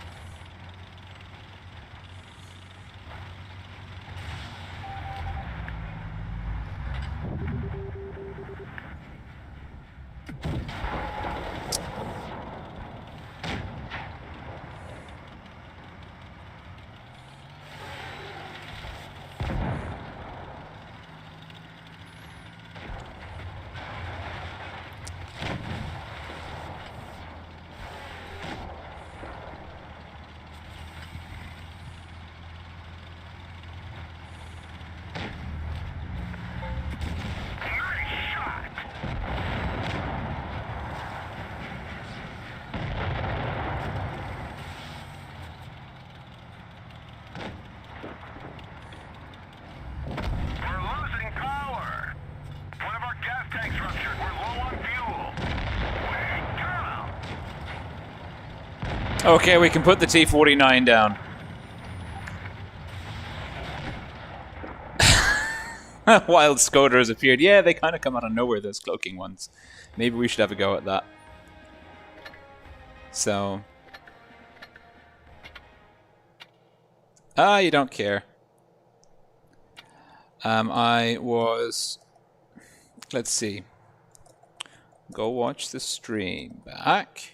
Okay, we can put the T49 down. Wild Scoter has appeared. Yeah, they kind of come out of nowhere, those cloaking ones. Maybe we should have a go at that. So... you don't care. I was... Let's see. Go watch the stream. Back.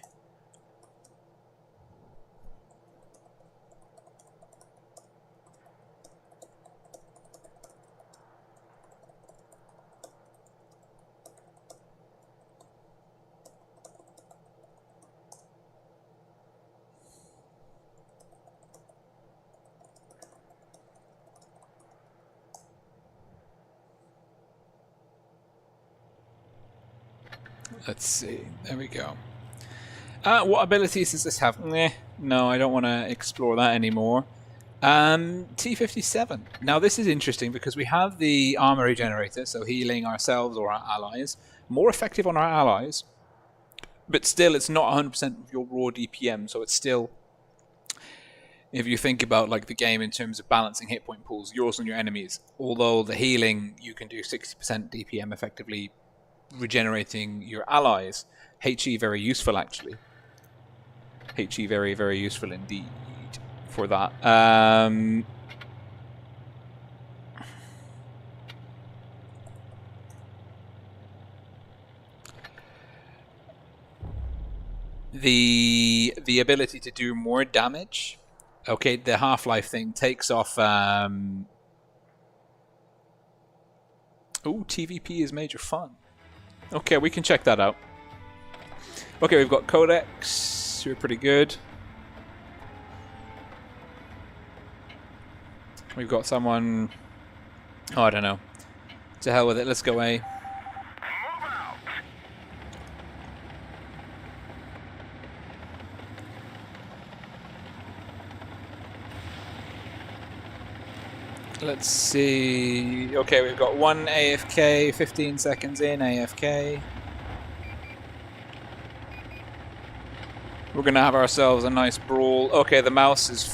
Let's see. There we go. What abilities does this have? No, I don't want to explore that anymore. T57. Now this is interesting because we have the armor regenerator, so healing ourselves or our allies. More effective on our allies, but still it's not 100% of your raw DPM, so it's still... If you think about like the game in terms of balancing hit point pools, yours and your enemies, although the healing, you can do 60% DPM effectively regenerating your allies. HE very useful actually. HE very, very useful indeed for that. the ability to do more damage. Okay, the Half-Life thing takes off. Oh, TVP is major fun. Okay, we can check that out. Okay, we've got Codex. We're pretty good. We've got someone. Oh, I don't know. To hell with it. Let's go A. Move out. Let's see. Okay, we've got one AFK. 15 seconds in AFK. We're gonna have ourselves a nice brawl. Okay, the mouse is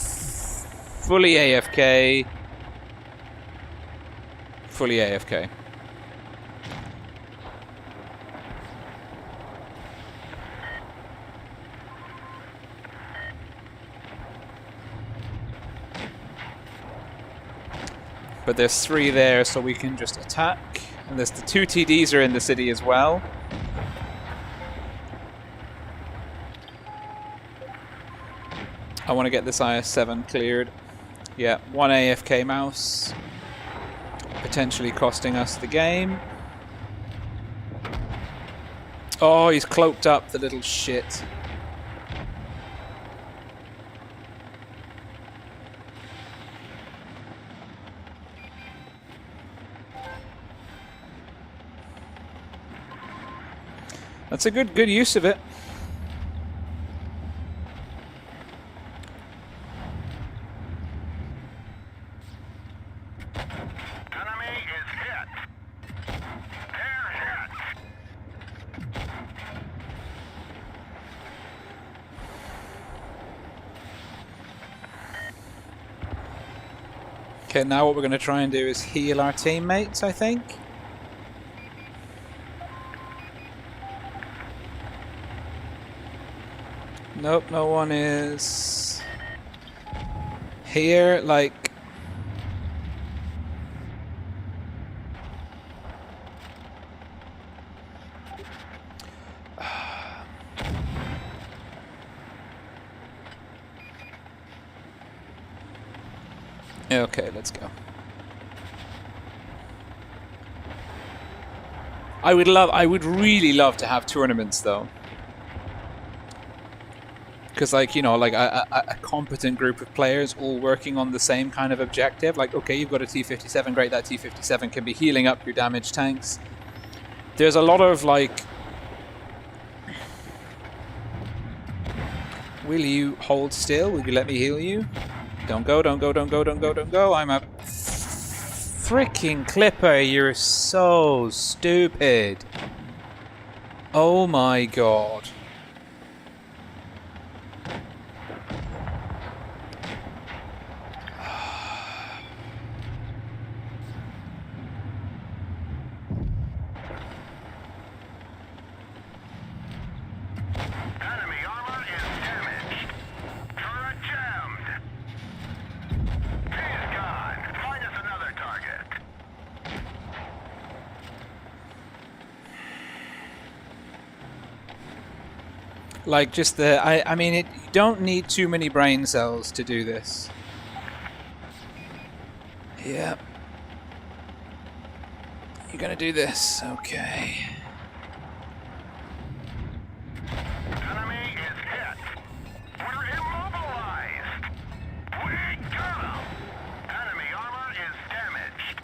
fully AFK. Fully AFK. But there's 3 there, so we can just attack. And there's the 2 TDs are in the city as well. I want to get this IS-7 cleared. Yeah, 1 AFK mouse. Potentially costing us the game. Oh, he's cloaked up, the little shit. That's a good use of it. Enemy is hit. They're hit. Okay, now what we're going to try and do is heal our teammates, I think. Nope, no one is here, like... Okay, let's go. I would really love to have tournaments though. Because, like, you know, like a competent group of players all working on the same kind of objective. Like, okay, you've got a T-57, great, that T-57 can be healing up your damaged tanks. There's a lot of, like... Will you hold still? Will you let me heal you? Don't go, don't go, don't go, don't go, don't go. I'm a freaking clipper. You're so stupid. Oh my god. Enemy armor is damaged. Turret jammed. He's gone. Find us another target. Like, just the... I mean, you don't need too many brain cells to do this. Yep. You're gonna do this. Okay. Enemy is hit. We're immobilized. We got him. Enemy armor is damaged.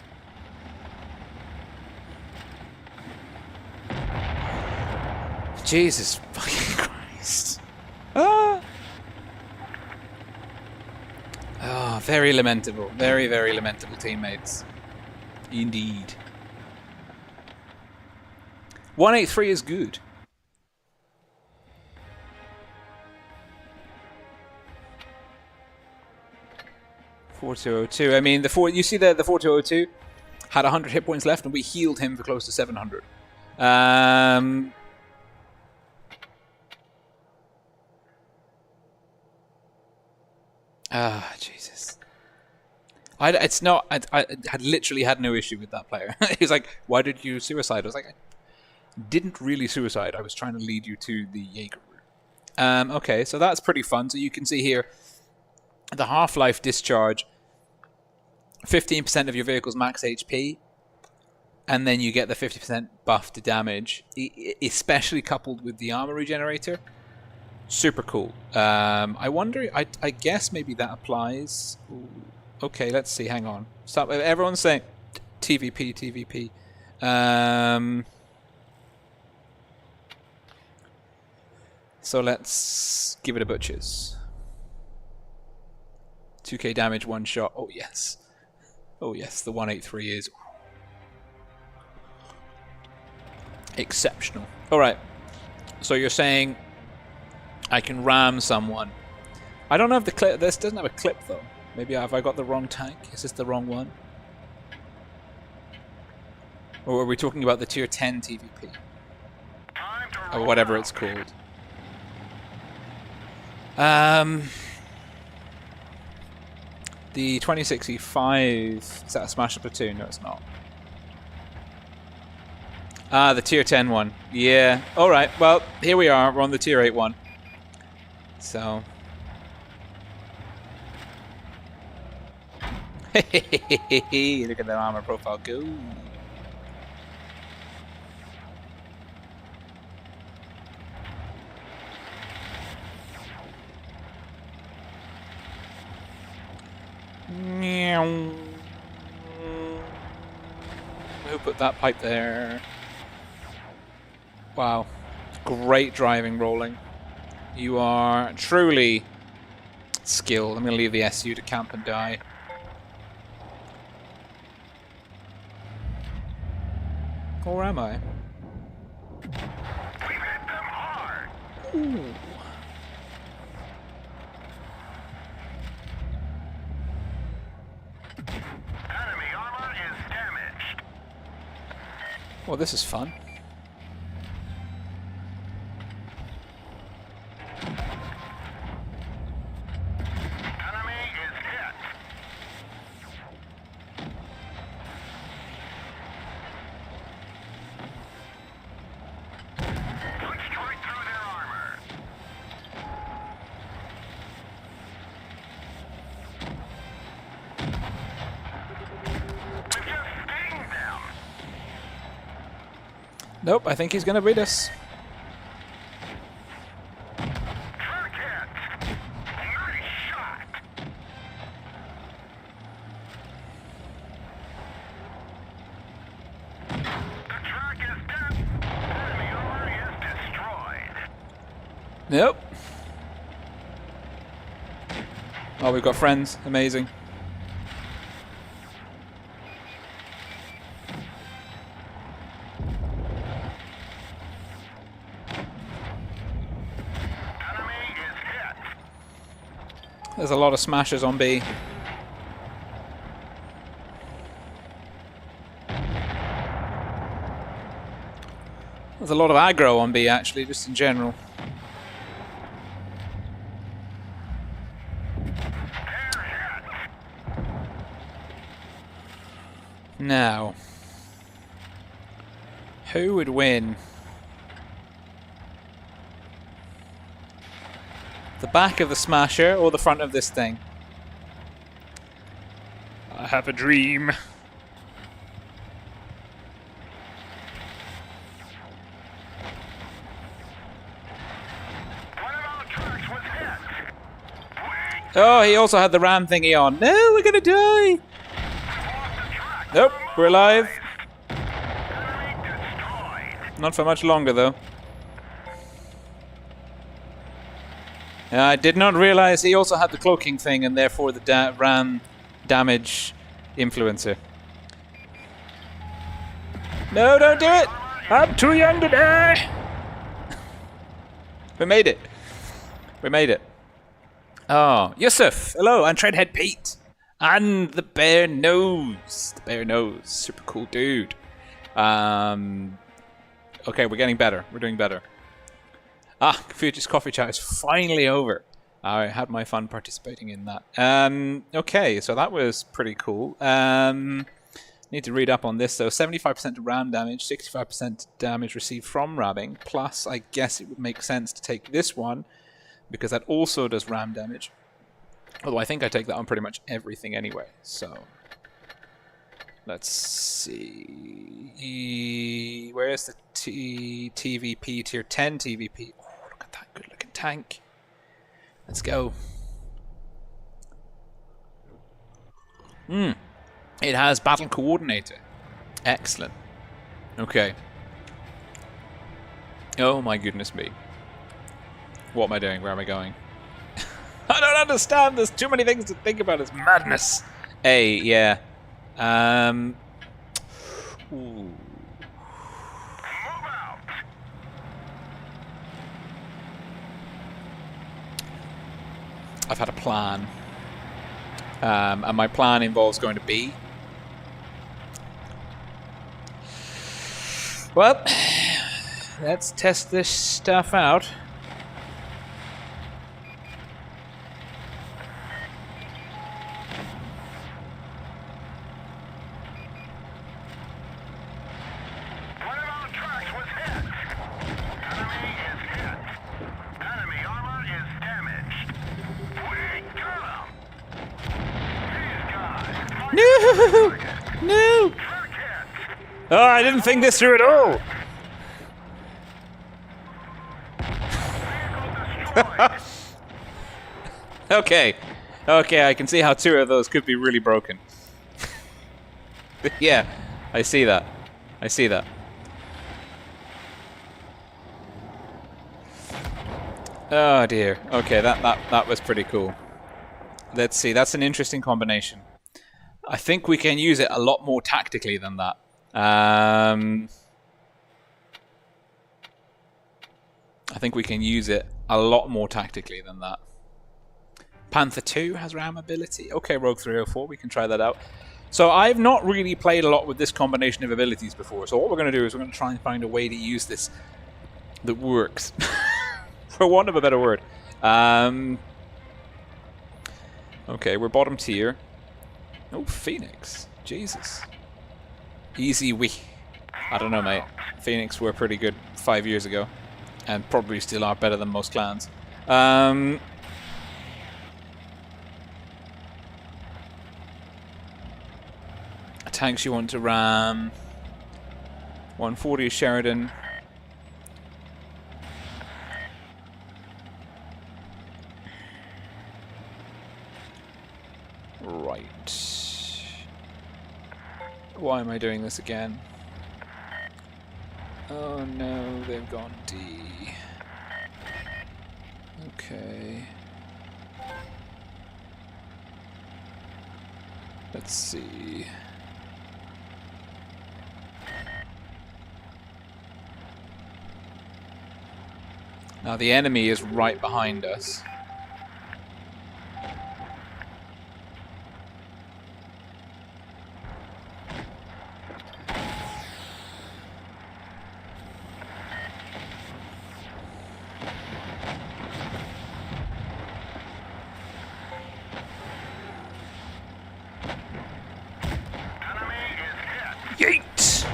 Jesus fucking Christ. Ah! Oh, very lamentable. Very, very lamentable teammates. Indeed. 183 is good. $4202. I mean, you see the 4202 had 100 hit points left, and we healed him for close to 700. Jesus. I had literally had no issue with that player. He was like, "Why did you suicide?" I was like, "I didn't really suicide. I was trying to lead you to the Jaeger route." Okay, so that's pretty fun. So you can see here the half-life discharge, 15% of your vehicle's max HP, and then you get the 50% buff to damage, especially coupled with the armor regenerator. Super cool. I wonder, I guess maybe that applies. Ooh. Okay, let's see, hang on. Stop. Everyone's saying TVP, TVP. So let's give it a butchers. 2k damage, one shot. Oh yes. Oh yes, the 183 is exceptional. Alright. So you're saying I can ram someone. I don't know if the clip, this doesn't have a clip though. Maybe have I got the wrong tank? Is this the wrong one? Or are we talking about the tier 10 TVP? Or whatever it's called. The 2065, is that a Smasher platoon? No, it's not. Ah, the tier 10 one. Yeah. Alright, well, here we are. We're on the tier 8 one. So. Look at that armor profile go. Who put that pipe there? Wow. Great driving, Rolling. You are truly skilled. I'm going to leave the SU to camp and die. Or am I? We've hit them hard. Ooh. Enemy armor is damaged. Well, this is fun. Enemy is hit. Punched right through their armor. We've just stinged them. Nope, I think he's going to beat us. Truck hit. Nice shot. The truck is dead. Enemy armor is destroyed. Nope. Oh, we've got friends. Amazing. Enemy is hit. There's a lot of smashers on B. There's a lot of aggro on B, actually, just in general. They're hit. Now, who would win? The back of the smasher or the front of this thing? I have a dream. One of our trucks was hit. Oh, he also had the ram thingy on. No, we're gonna die. We lost the truck. Nope, we're alive. Enemy destroyed. Not for much longer, though. I did not realize he also had the cloaking thing and therefore the ram damage influencer. No, don't do it! I'm too young to die! We made it. We made it. Oh, Yusuf! Hello, and Treadhead Pete! And the Bear Nose! The Bear Nose. Super cool dude. Okay, we're getting better. We're doing better. Ah, Confucius Coffee Chat is finally over. I had my fun participating in that. Okay, so that was pretty cool. Need to read up on this though. 75% ram damage, 65% damage received from ramming. Plus, I guess it would make sense to take this one because that also does ram damage. Although I think I take that on pretty much everything anyway. So let's see. Where's the TVP tier 10 TVP? Oh, look at that good looking tank. Let's go. It has battle coordinator. Excellent. Okay. Oh my goodness me. What am I doing? Where am I going? I don't understand. There's too many things to think about. It's madness. A, yeah. Ooh. I've had a plan. And my plan involves going to B. Well, let's test this stuff out. One of our trucks was hit. Enemy is hit. Enemy armor is damaged. We got him. These guys. No! No! Truck hit. Oh, I didn't think this through at all. Okay. Okay, I can see how 2 of those could be really broken. Yeah, I see that. I see that. Oh dear. Okay, that was pretty cool. Let's see, that's an interesting combination. I think we can use it a lot more tactically than that. I think we can use it a lot more tactically than that. Panther 2 has ram ability. Okay, Rogue 304, we can try that out. So I've not really played a lot with this combination of abilities before. So what we're going to do is we're going to try and find a way to use this that works. For want of a better word. Okay, we're bottom tier. Oh, Phoenix. Jesus. Easy wee. I don't know, mate. Phoenix were pretty good 5 years ago. And probably still are better than most clans. Tanks you want to ram. 140 Sheridan. Right. Why am I doing this again? Oh no, they've gone D. Okay. Let's see. Now the enemy is right behind us. Yeet!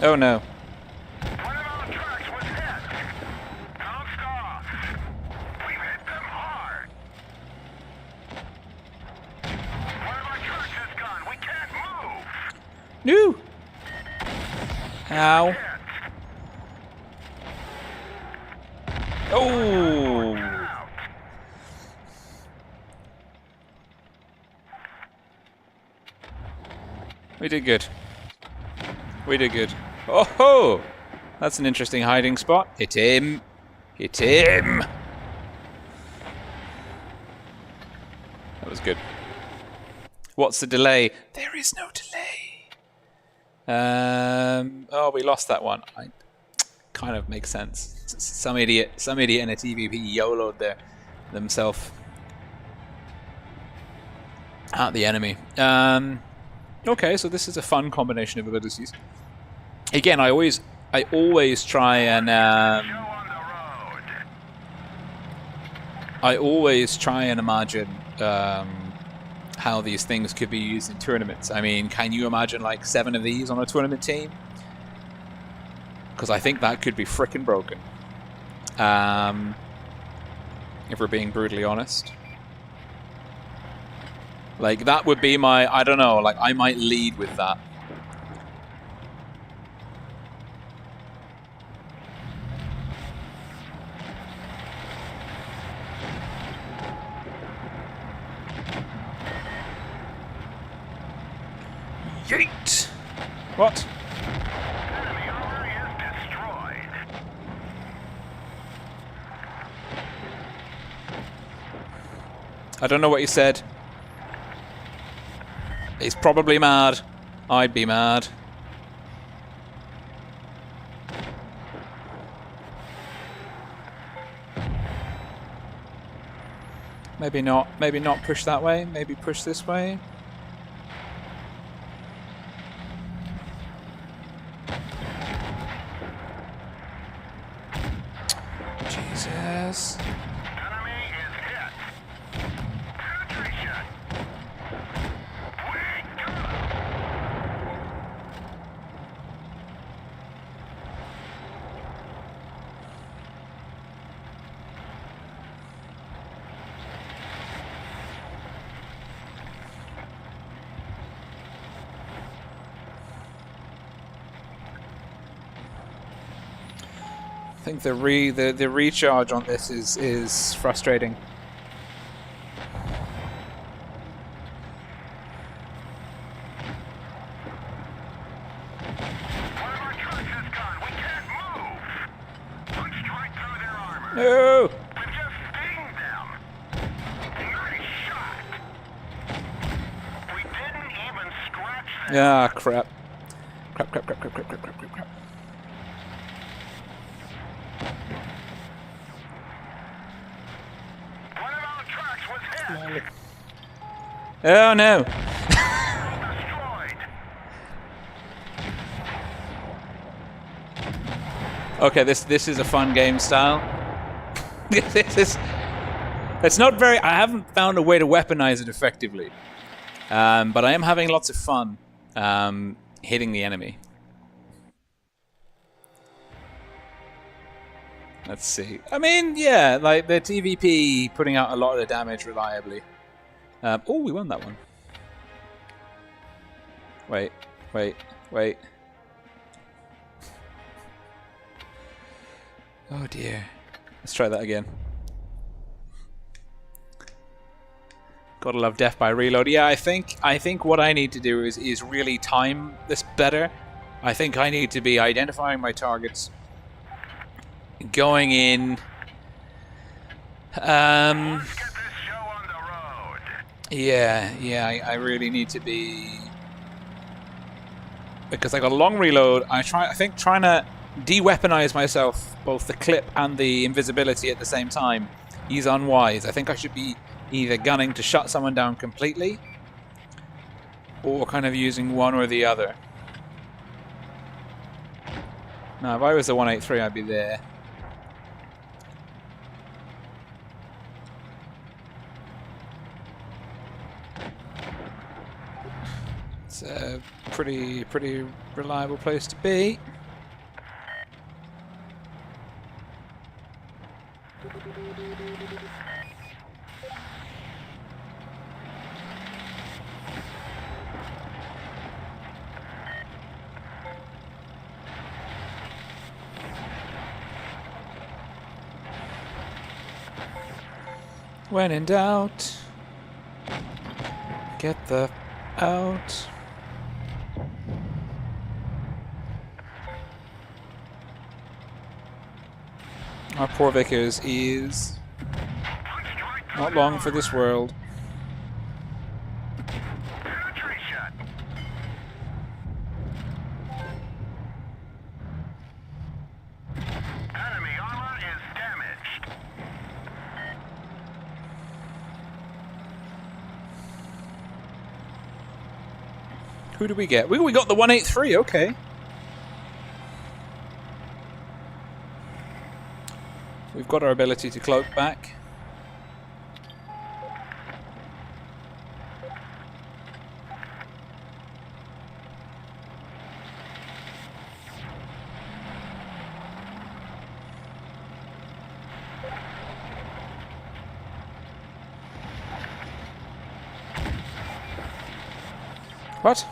Oh no. One of our trucks was hit. Bounced off. We hit them hard. One of our trucks is gone. We can't move. No! Ow. Hit. Oh! Out. We did good. We did good. Oh ho! That's an interesting hiding spot. Hit him! Hit him! That was good. What's the delay? There is no delay. Oh, we lost that one. Kind of makes sense. Some idiot in a TVP YOLO'd themselves at the enemy. Okay, so this is a fun combination of abilities. Again, I always try and imagine how these things could be used in tournaments. I mean, can you imagine like 7 of these on a tournament team? Because I think that could be frickin' broken. if we're being brutally honest. Like, that would be my, I don't know, like, I might lead with that. Yeet! What? Enemy armor is destroyed. I don't know what you said. He's probably mad. I'd be mad. Maybe not. Maybe not push that way. Maybe push this way. Jesus. Enemy is hit. Penetration. We got him. I think the recharge on this is frustrating. One of our trucks is gone. We can't move. Punched right through their armor. No! We've just stinged them. Nice shot. We didn't even scratch them. Ah, crap. Crap, crap, crap, crap, crap, crap, crap, crap, crap. One of our trucks was hit. Oh no! Destroyed. Okay, this is a fun game style. This is. It's not very. I haven't found a way to weaponize it effectively, but I am having lots of fun hitting the enemy. Let's see. I mean, yeah, like the TVP putting out a lot of the damage reliably. Oh, we won that one. Wait, wait, wait. Oh dear. Let's try that again. Gotta love death by reload. Yeah, I think what I need to do is really time this better. I think I need to be identifying my targets, going in. Let's get this show on the road. Yeah, I really need to be, because I got a long reload. I think trying to de-weaponize myself, both the clip and the invisibility at the same time, is unwise. I think I should be either gunning to shut someone down completely, or kind of using one or the other. Now, if I was the 183, I'd be there. It's a pretty reliable place to be. When in doubt, get the out. Our poor Vickers is not long for this world. Penetration. Enemy armor is damaged. Who do we get? We got the 183, okay. We've got our ability to cloak back. What?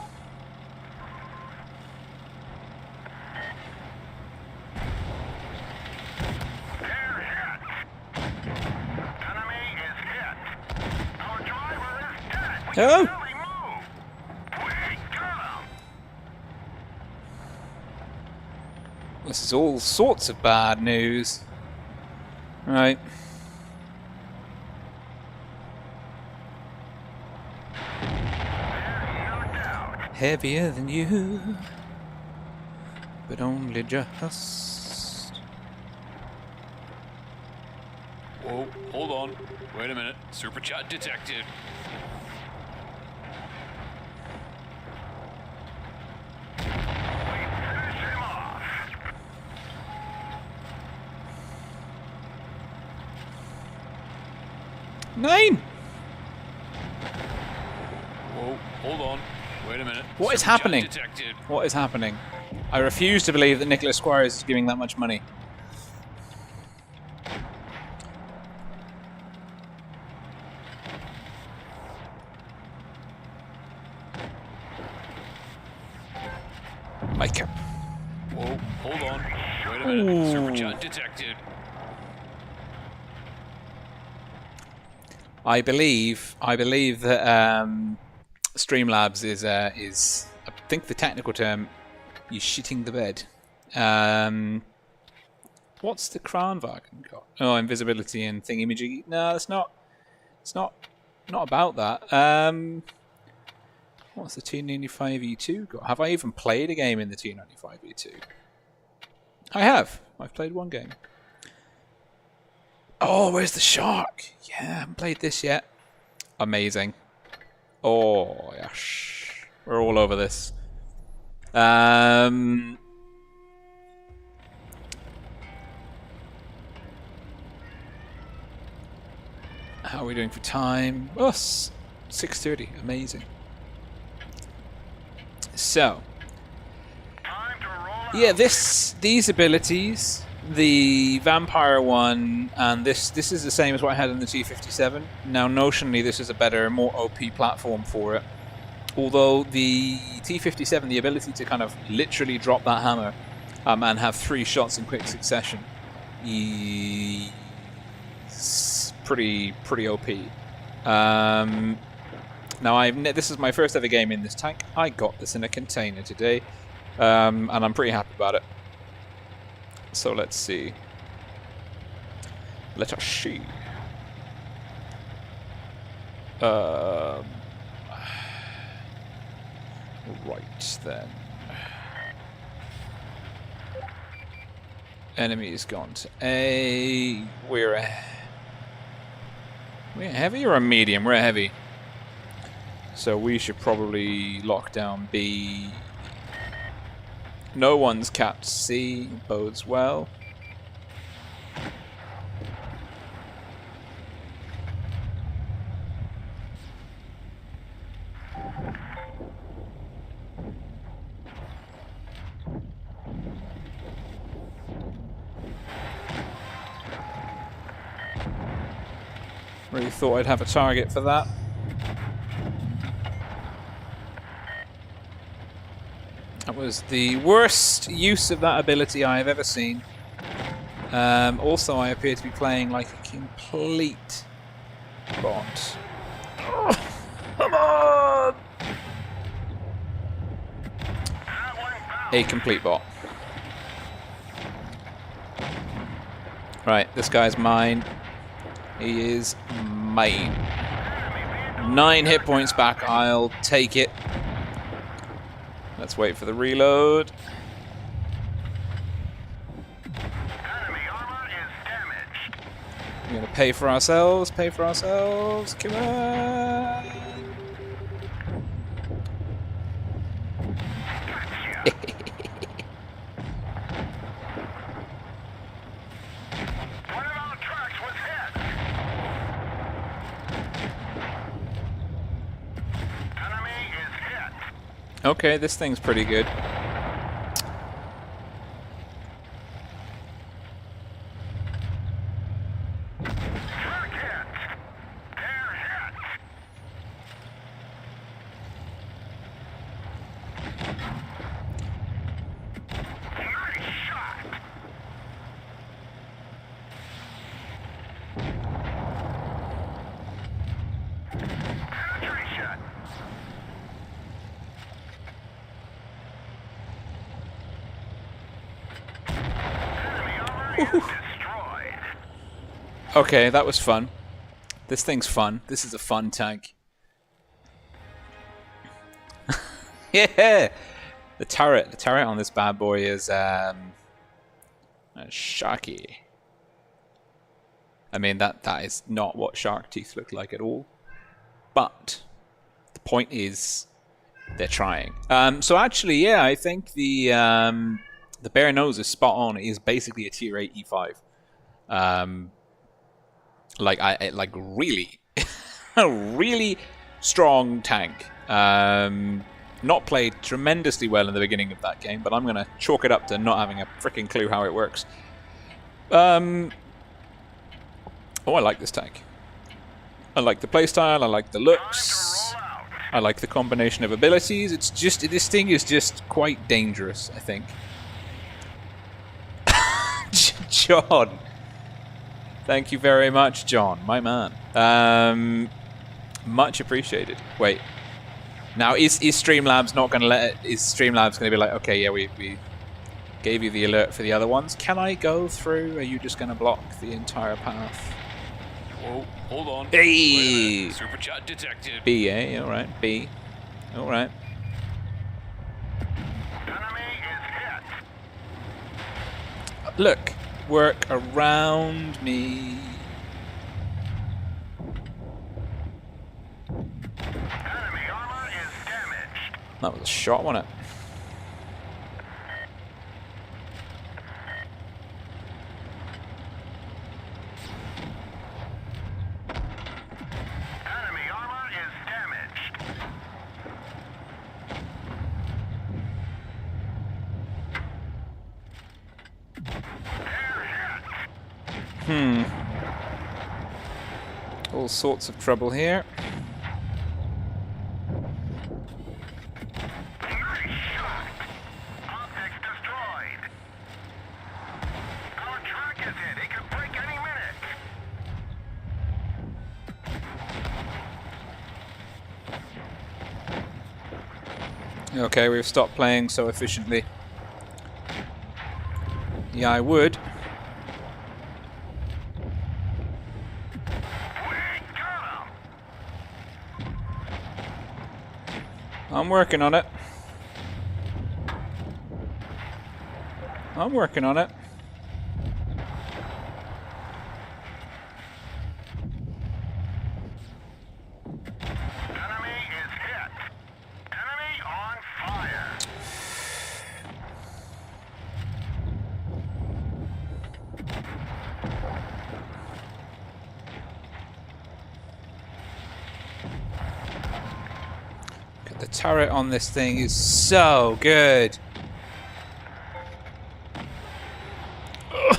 They're hit. Enemy is hit. Our driver is dead. We Oh. can barely move. We got him. This is all sorts of bad news. Right. Knocked out. Heavier than you, but only just. Whoa, hold on. Wait a minute. Super chat detected. Finish him off. Nine! Whoa, hold on. Wait a minute. What is Super chat happening? detected. What is happening? I refuse to believe that Nicholas Squires is giving that much money. Micah. Whoa, hold on. Wait a minute. Super Ooh. chat detected. I believe that Streamlabs is I think the technical term is shitting the bed. What's the Kranwagen got? Oh, invisibility and thingy-majiggy. No, it's not about that. What's the T95E2 got? Have I even played a game in the T95E2? I have. I've played one game. Oh, where's the shark? Yeah, I haven't played this yet. Amazing. Oh, gosh. We're all over this. How are we doing for time? Oh, 6:30. Amazing. So, Time to roll out. yeah, these abilities, the vampire one, and this is the same as what I had in the T57. Now, notionally, this is a better, more OP platform for it. Although the T57, the ability to kind of literally drop that hammer and have 3 shots in quick succession, is pretty OP. Now, this is my first ever game in this tank. I got this in a container today, and I'm pretty happy about it. So let's see. Let us see. Right then. Enemy's gone to A. We're a heavy or a medium? We're a heavy. So we should probably lock down B. No one's capped C. Bodes well. Really thought I'd have a target for that. That was the worst use of that ability I have ever seen. Also, I appear to be playing like a complete bot. Oh, come on! A complete bot. Right, this guy's mine. He is mine. 9 hit points back. I'll take it. Let's wait for the reload. Enemy armor is damaged. We're gonna pay for ourselves. Pay for ourselves. Come on. One of our trucks was hit. Enemy is hit. Okay, this thing's pretty good. Truck hit. They're hit. Okay, that was fun. This thing's fun. This is a fun tank. Yeah! The turret on this bad boy is sharky. I mean, that is not what shark teeth look like at all. But the point is, they're trying. So actually, yeah, I think the bare nose is spot on. It is basically a tier 8 E5. Like really, a really strong tank. Not played tremendously well in the beginning of that game, but I'm gonna chalk it up to not having a freaking clue how it works. Oh, I like this tank. I like the playstyle. I like the looks. I like the combination of abilities. It's just this thing is just quite dangerous, I think. John. Thank you very much, John, my man. Much appreciated. Wait. Now, is Streamlabs not going to let it... Is Streamlabs going to be like, okay, yeah, we gave you the alert for the other ones. Can I go through? Are you just going to block the entire path? Whoa, hold on. Hey! Super chat detected. B, eh? Alright, B. Alright. Enemy is hit. Look. Work around me. Enemy armor is damaged. That was a shot, wasn't it? Enemy armor is damaged. They're hit. All sorts of trouble here. Nice shot. Optics destroyed. Our track is hit. It could break any minute. Okay, we've stopped playing so efficiently. Yeah, I would. I'm working on it. I'm working on it. Enemy is hit. Enemy on fire. The turret on this thing is so good. Ugh.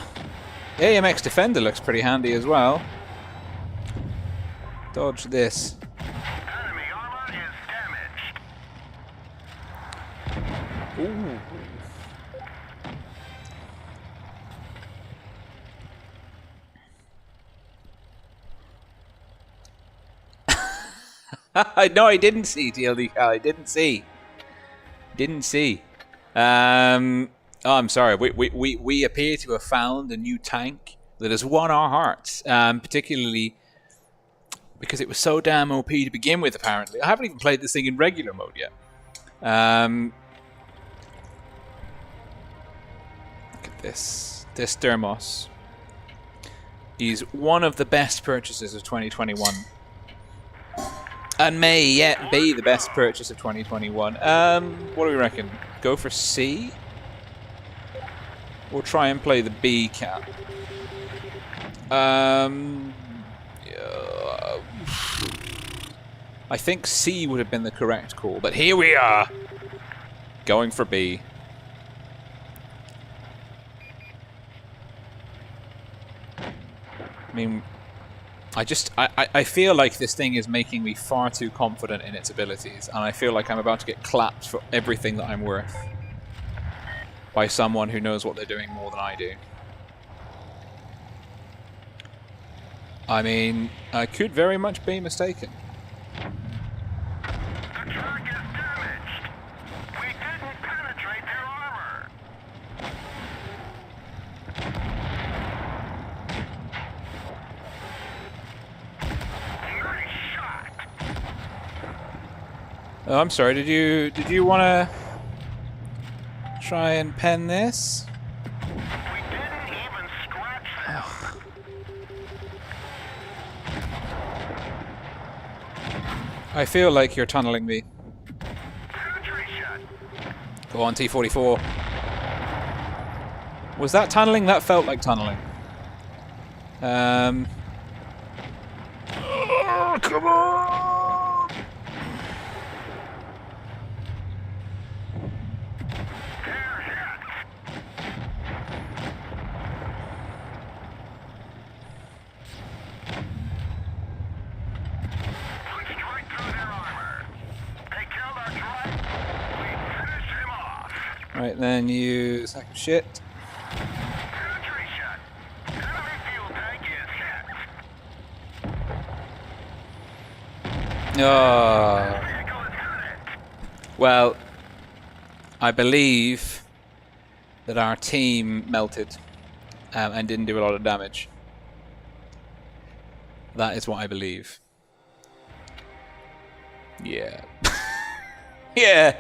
The AMX Defender looks pretty handy as well. Dodge this. Enemy armor is damaged. Ooh. No, I didn't see TLD. I didn't see. Didn't see. Oh, I'm sorry. We appear to have found a new tank that has won our hearts. Particularly because it was so damn OP to begin with. Apparently, I haven't even played this thing in regular mode yet. Look at this. This Thermos. He's one of the best purchases of 2021. And may yet be the best purchase of 2021. What do we reckon? Go for C? Or try and play the B cap? Yeah. I think C would have been the correct call, but here we are! Going for B. I mean... I feel like this thing is making me far too confident in its abilities, and I feel like I'm about to get clapped for everything that I'm worth by someone who knows what they're doing more than I do. I mean, I could very much be mistaken. The track is damaged. We didn't penetrate their armor. Oh, I'm sorry. Did you want to try and pen this? We didn't even scratch them. I feel like you're tunneling me. Penetration. Go on, T-44. Was that tunneling? That felt like tunneling. Oh, come on! They're hit. Punched right through their armor. They killed our drive. We finished him off. Right then, you sack of shit. Penetration. Enemy fuel tank is hit. Oh. Vehicle is hit. Well, I believe that our team melted and didn't do a lot of damage. That is what I believe. Yeah. Yeah.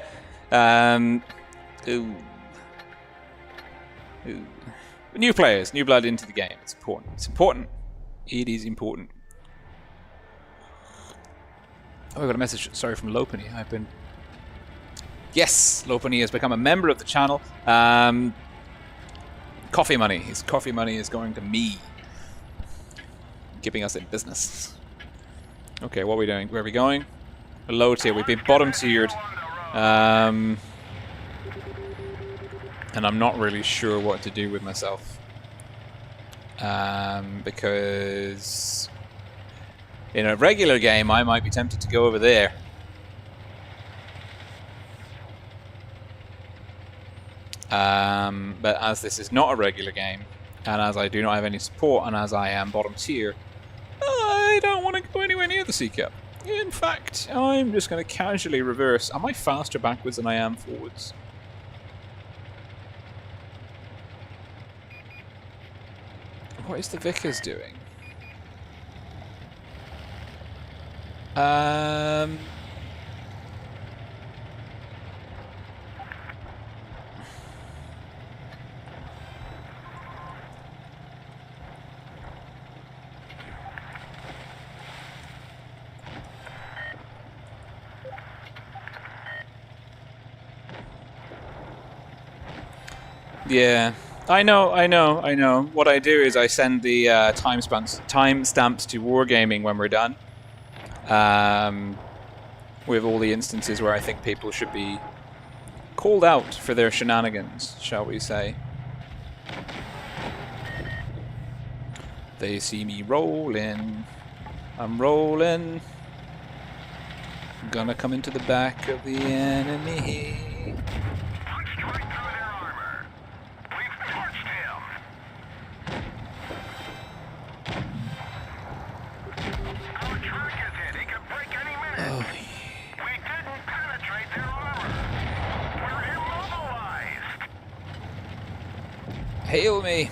Ooh. Ooh. New players, new blood into the game. It's important. It's important. It is important. Oh, I got a message. Sorry, from Lopany. I've been. Yes, Lopany has become a member of the channel. Coffee money. His coffee money is going to me, giving us a business. Okay, what are we doing? Where are we going? Low tier. We've been bottom tiered. And I'm not really sure what to do with myself. Because in a regular game, I might be tempted to go over there. But as this is not a regular game, and as I do not have any support, and as I am bottom tier, I don't want to go anywhere near the Sea Cup. In fact, I'm just going to casually reverse. Am I faster backwards than I am forwards? What is the Vickers doing? Yeah, I know. What I do is I send the timestamps to Wargaming when we're done. With all the instances where I think people should be called out for their shenanigans, shall we say. They see me rolling. I'm rolling. I'm gonna come into the back of the enemy. Punched right through their armor. We've torched him. Our track is hit. He could break any minute. Oh. We didn't penetrate their armor. We're immobilized. Hail me.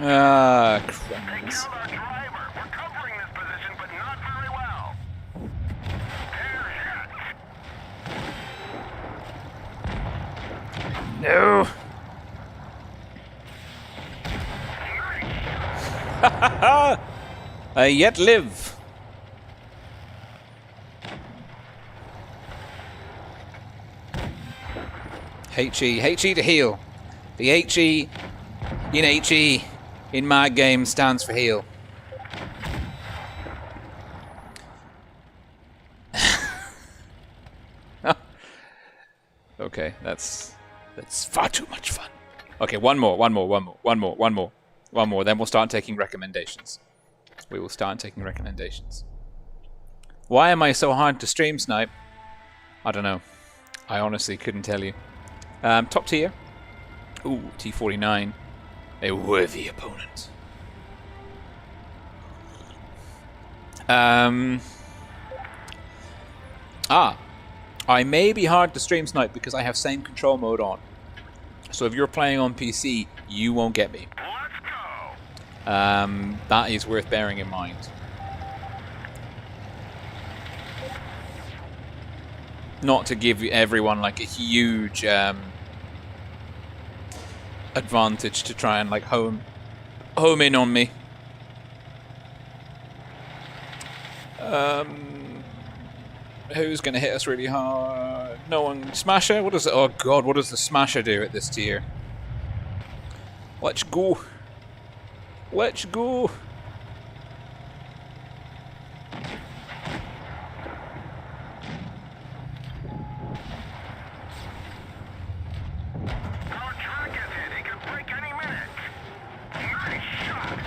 Ah, They crumbs. killed our driver. We're covering this position, but not very well. They're hit. No. I yet live. HE to heal. The HE in HE in my game stands for heal. Okay, that's far too much fun. Okay, one more. Then we'll start taking recommendations. We will start taking recommendations. Why am I so hard to stream snipe? I don't know. I honestly couldn't tell you. Top tier. Ooh, T49. A worthy opponent. I may be hard to stream snipe because I have same control mode on. So if you're playing on PC, you won't get me. Let's go. That is worth bearing in mind. Not to give everyone like a huge advantage to try and like home in on me. Who's gonna hit us really hard? No one. Smasher? What does it? Oh god, what does the Smasher do at this tier? Let's go. Let's go. Our track is hit. He could break any minute. Nice shot.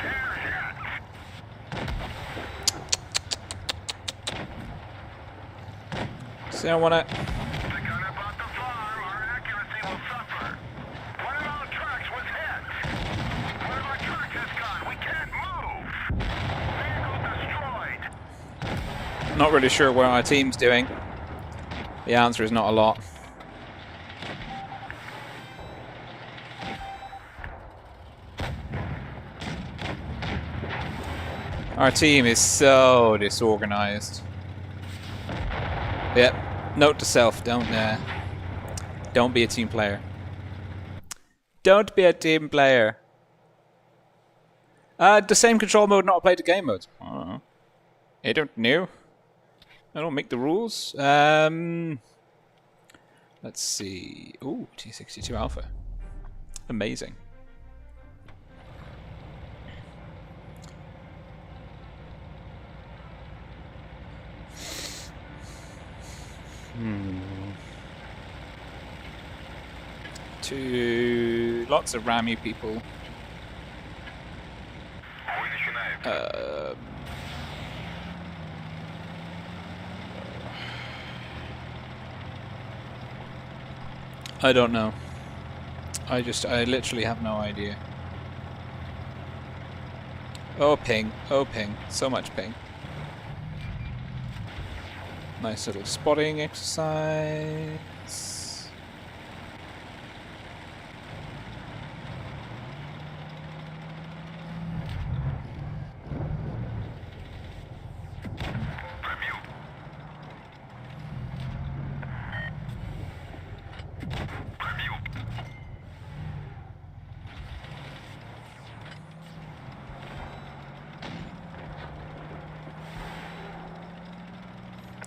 They're hit. See, I wanna. The gun about the farm. Our accuracy will suffer. One of our tracks was hit. One of our tracks is gone. We can't move. Vehicle destroyed. Not really sure what our team's doing. The answer is not a lot. Our team is so disorganized. Yep. Note to self: don't be a team player. Don't be a team player. The same control mode not apply to game modes. I don't know. I don't make the rules. Let's see. Ooh, T62 Alpha. Amazing. Lots of rammy people. Бой начинается. I don't know. I literally have no idea. Oh ping, oh ping, so much ping. Nice little spotting exercise. Пробил. Пробил.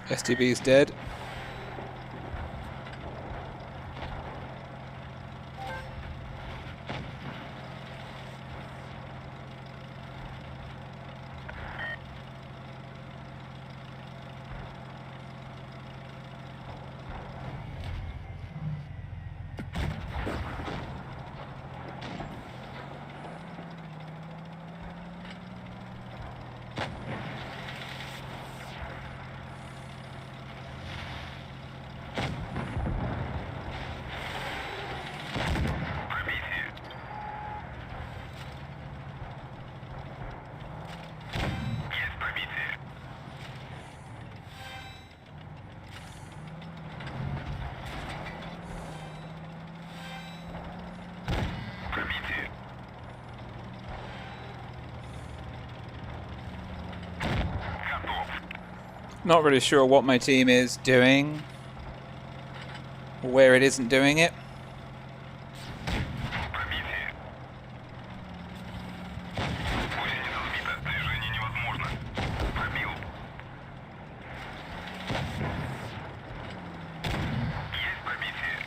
STB is dead. Пробитие. Есть пробитие. Пробитие. Готов. Not really sure what my team is doing, or where it isn't doing it. Пробитие. Гусеница сбита. Движение невозможно. Пробил. Есть пробитие.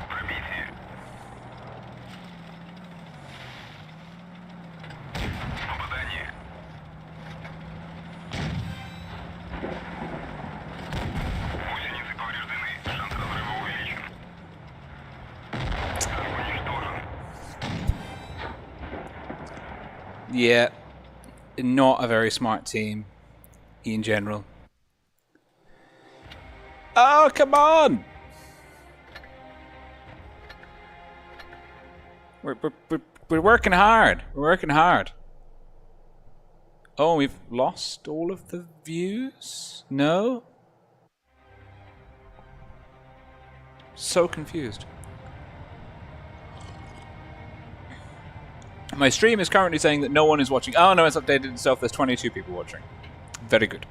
Пробитие. Попадание. Гусеницы повреждены. Шанс разрыва увеличен. Уничтожен. Yeah, not a very smart team in general. Oh, come on! We're working hard. We're working hard. Oh, we've lost all of the views? No? So confused. My stream is currently saying that no one is watching. Oh no, it's updated itself. There's 22 people watching. Very good.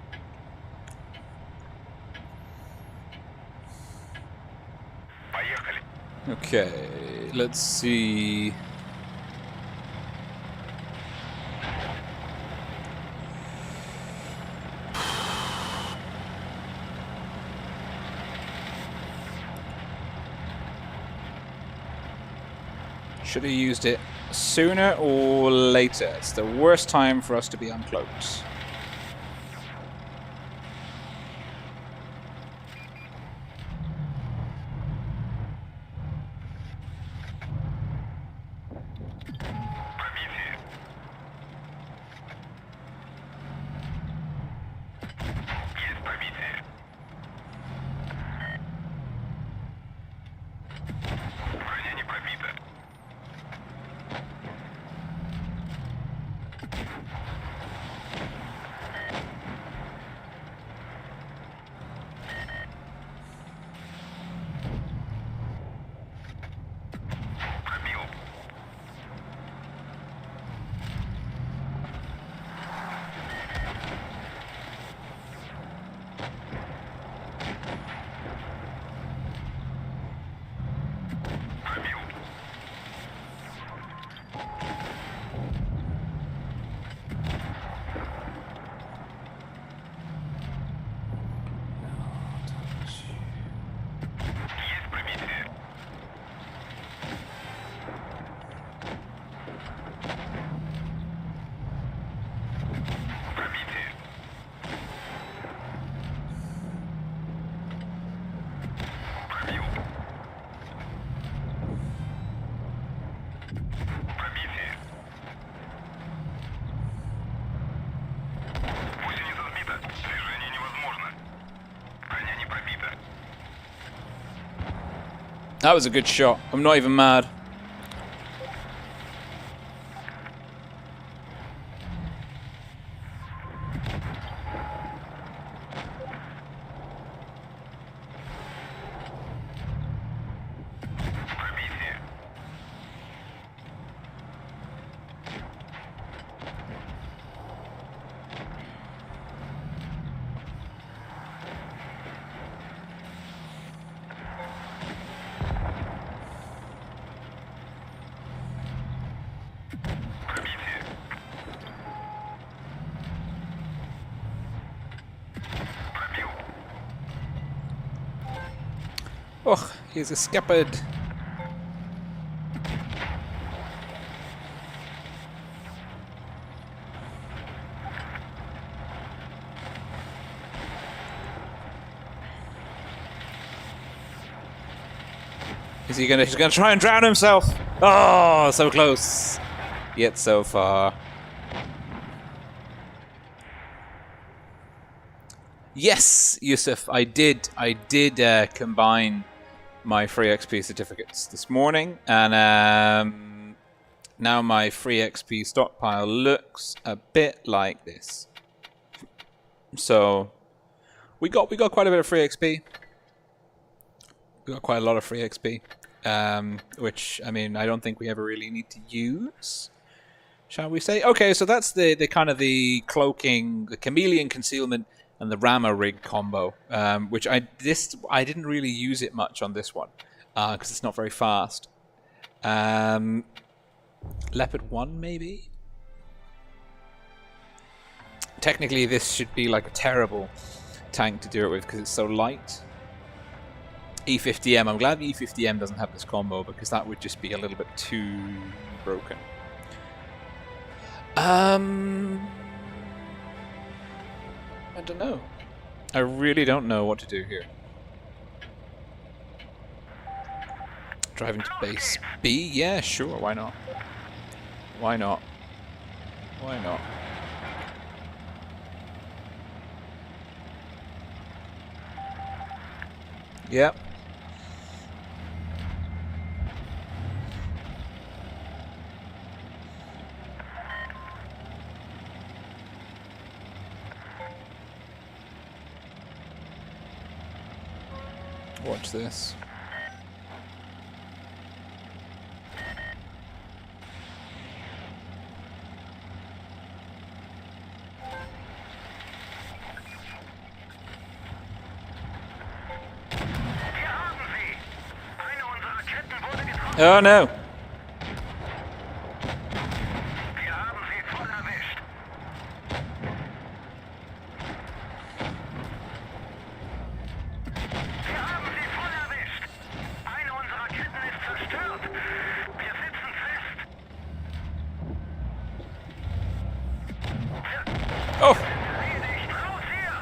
Okay, let's see. Should have used it sooner or later. It's the worst time for us to be uncloaked. That was a good shot. I'm not even mad. Oh, he's escaped. He's gonna try and drown himself. Oh, so close. Yet so far. Yes, Yusuf, I did combine my free XP certificates this morning, and now my free XP stockpile looks a bit like this. So we got quite a bit of free XP. We got quite a lot of free XP, which I mean I don't think we ever really need to use. Shall we say? Okay, so that's the kind of the cloaking, the chameleon concealment, and the rammer rig combo, which I didn't really use it much on this one because it's not very fast. Leopard 1 maybe. Technically, this should be like a terrible tank to do it with because it's so light. E50M. I'm glad the E50M doesn't have this combo because that would just be a little bit too broken. I don't know. I really don't know what to do here. Driving to base B? Yeah, sure. Why not? Why not? Why not? Yep. Watch this. Oh no! Wir haben sie voll erwischt. Wir haben sie voll erwischt. Eine unserer Ketten ist zerstört. Wir sitzen fest. Oh! Erledigt. Raus hier.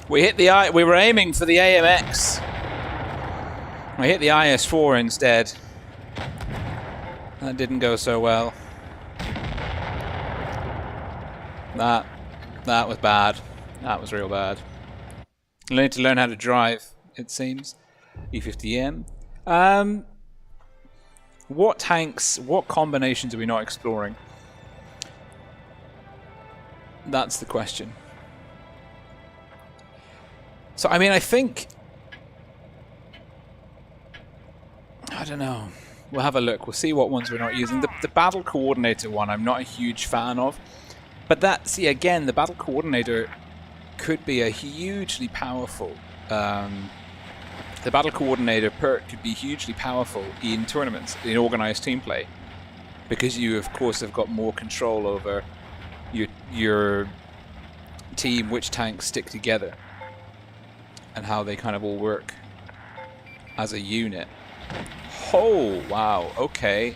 We hit the we were aiming for the AMX. We hit the IS-4 instead. That didn't go so well. That was bad. That was real bad. I need to learn how to drive, it seems. E50M. What tanks, what combinations are we not exploring? That's the question. So, I mean, I think... I don't know. We'll have a look. We'll see what ones we're not using. The battle coordinator one I'm not a huge fan of. But that, see, again, the battle coordinator could be a hugely powerful... the battle coordinator perk could be hugely powerful in tournaments, in organized team play. Because you, of course, have got more control over your team, which tanks stick together. And how they kind of all work as a unit. Oh, wow, okay.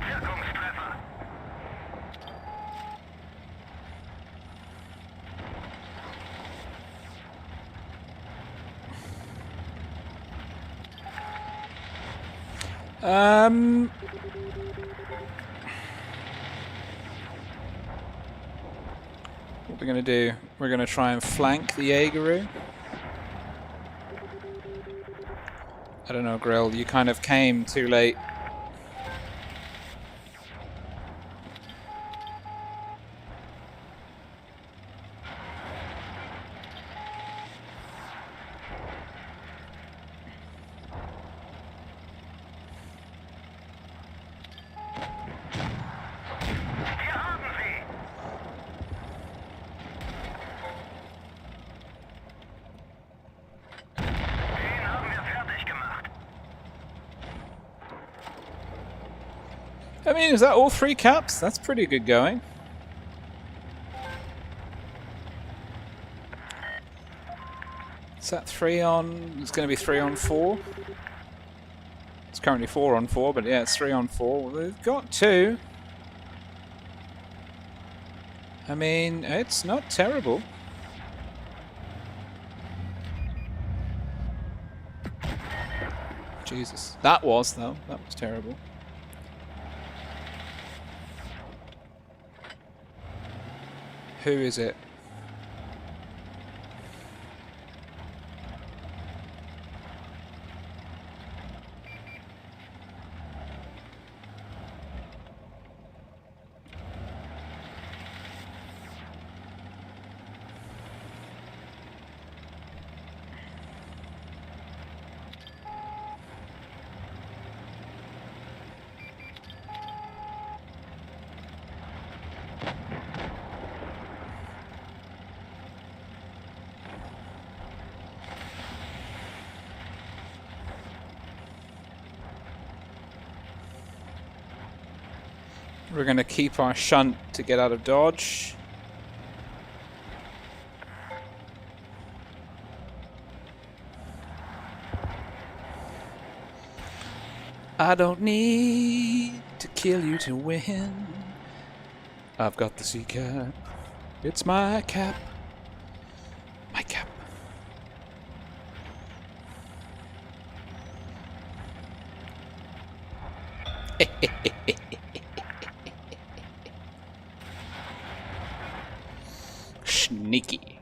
Wirkungstreffer. What we're going to do, we're going to try and flank the Jaegeru. I don't know, Grill, you kind of came too late. Wir haben sie. Den haben wir fertig gemacht. I mean, is that all 3 caps? That's pretty good going. Is that 3 on... It's going to be 3 on 4. It's currently 4 on 4, but yeah, it's 3 on 4. Well, they've got 2. I mean, it's not terrible. Jesus. That was, though. That was terrible. Who is it? We're going to keep our shunt to get out of dodge. I don't need to kill you to win. I've got the C cap. It's my cap. My cap. Sneaky.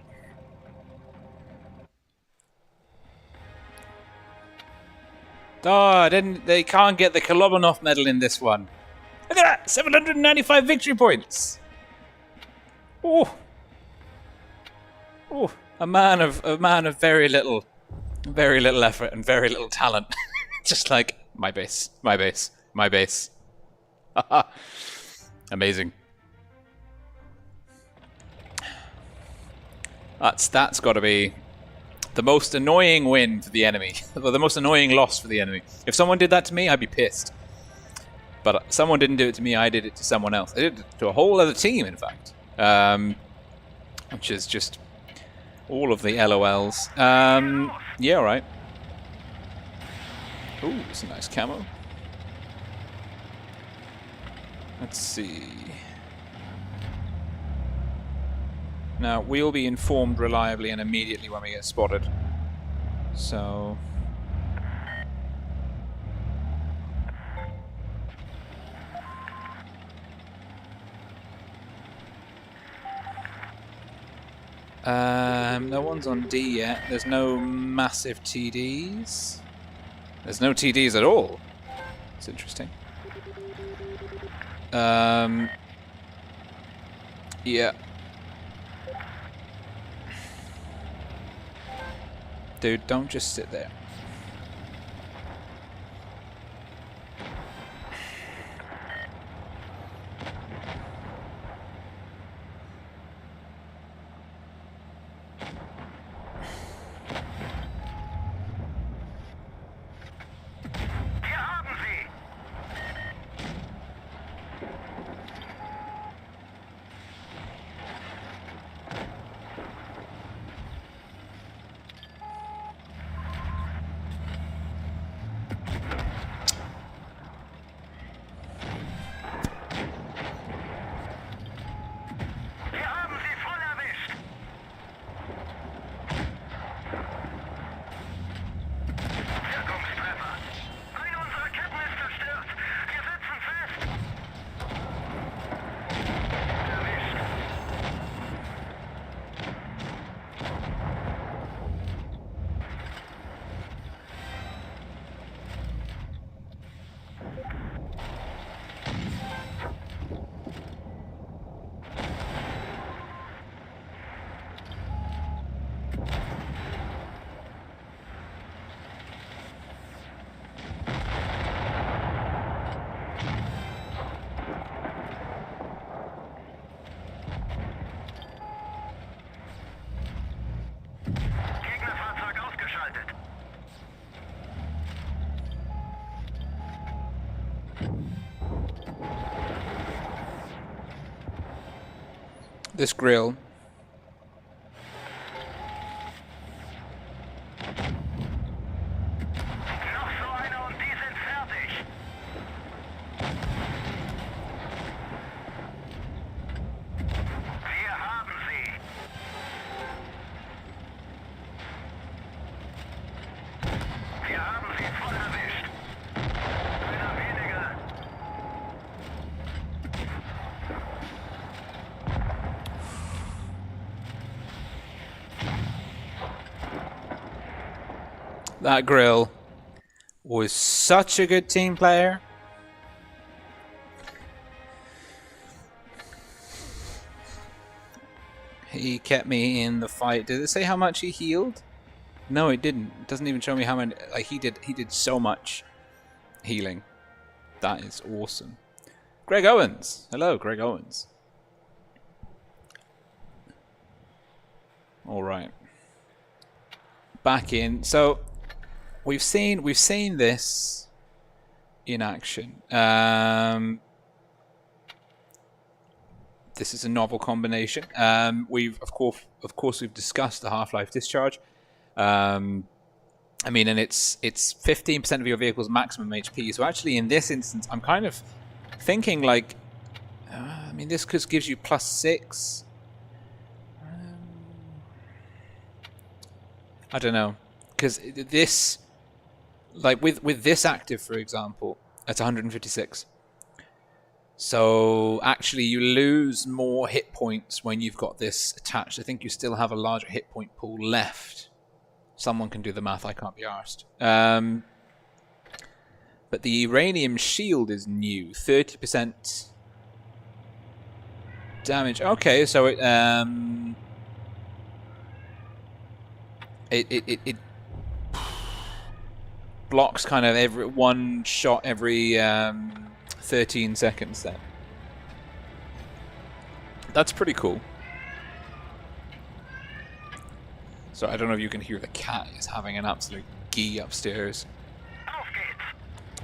Oh, they can't get the Kolobanov medal in this one. Look at that! 795 victory points! Oh! Oh, a man of very little effort and very little talent. Just like my base. Amazing. That's got to be the most annoying win for the enemy, or the most annoying loss for the enemy. If someone did that to me, I'd be pissed. But someone didn't do it to me. I did it to someone else. I did it to a whole other team, in fact, which is just all of the LOLs. Yeah, all right. Ooh, it's a nice camo. Let's see. Now, we'll be informed reliably and immediately when we get spotted. So... no one's on D yet. There's no massive TDs. There's no TDs at all. It's interesting. Yeah. Dude, don't just sit there. This grill. That grill was such a good team player. He kept me in the fight. Did it say how much he healed? No, it didn't. It doesn't even show me how many. Like he did so much healing. That is awesome. Greg Owens. Hello, Greg Owens. All right. Back in. So we've seen this in action. This is a novel combination. We've of course we've discussed the Half-Life Discharge. I mean, and it's 15% of your vehicle's maximum HP. So actually, in this instance, I'm kind of thinking like, I mean, this gives you +6. I don't know, because this, like with this active, for example, that's 156. So actually, you lose more hit points when you've got this attached. I think you still have a larger hit point pool left. Someone can do the math. I can't be arsed. But the uranium shield is new. 30% damage. Okay, so it blocks kind of every one shot every 13 seconds then. That's pretty cool. So I don't know if you can hear the cat is having an absolute gee upstairs.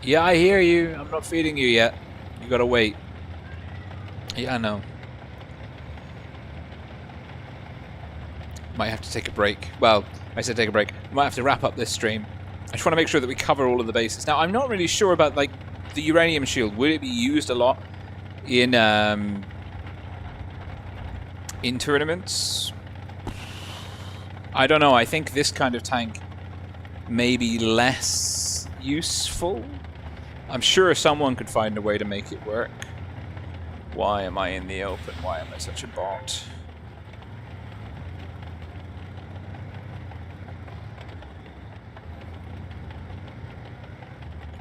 Yeah, I hear you. I'm not feeding you yet. You gotta wait. Yeah, I know. Might have to take a break. Well, I said take a break. Might have to wrap up this stream. I just want to make sure that we cover all of the bases. Now, I'm not really sure about like the uranium shield. Would it be used a lot in tournaments? I don't know. I think this kind of tank may be less useful. I'm sure someone could find a way to make it work. Why am I in the open? Why am I such a bot?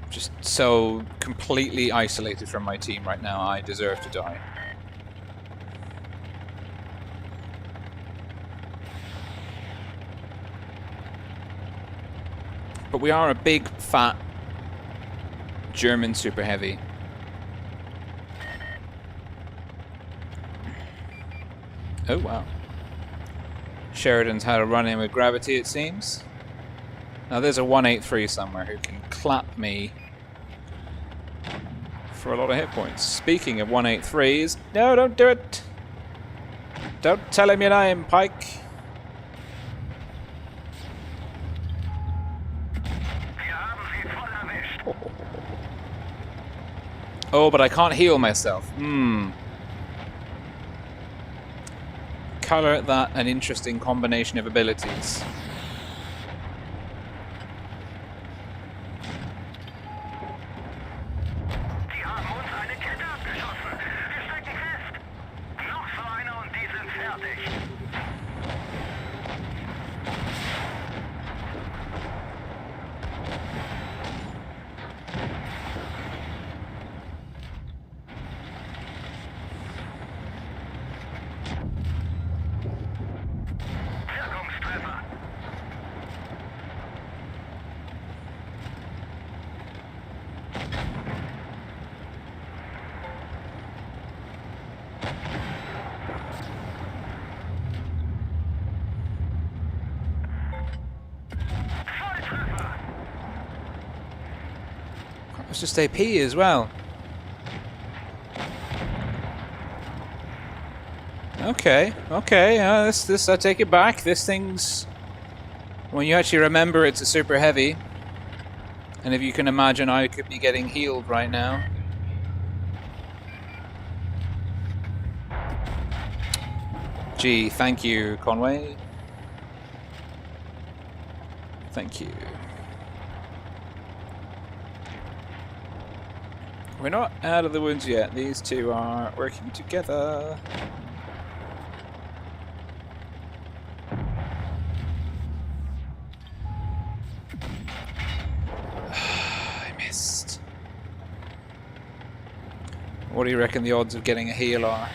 Just so completely isolated from my team right now, I deserve to die. But we are a big, fat German super heavy. Oh, wow. Sheridan's had a run-in with gravity, it seems. Now there's a 183 somewhere who can clap me for a lot of hit points. Speaking of 183s, no, don't do it. Don't tell him your name, Pike. Oh, but I can't heal myself. Color that an interesting combination of abilities. It's just AP as well. Okay, okay. This I take it back. This thing's, when you actually remember, it's a super heavy. And if you can imagine, I could be getting healed right now. Gee, thank you, Conway. Thank you. We're not out of the woods yet. These two are working together. I missed. What do you reckon the odds of getting a heal are?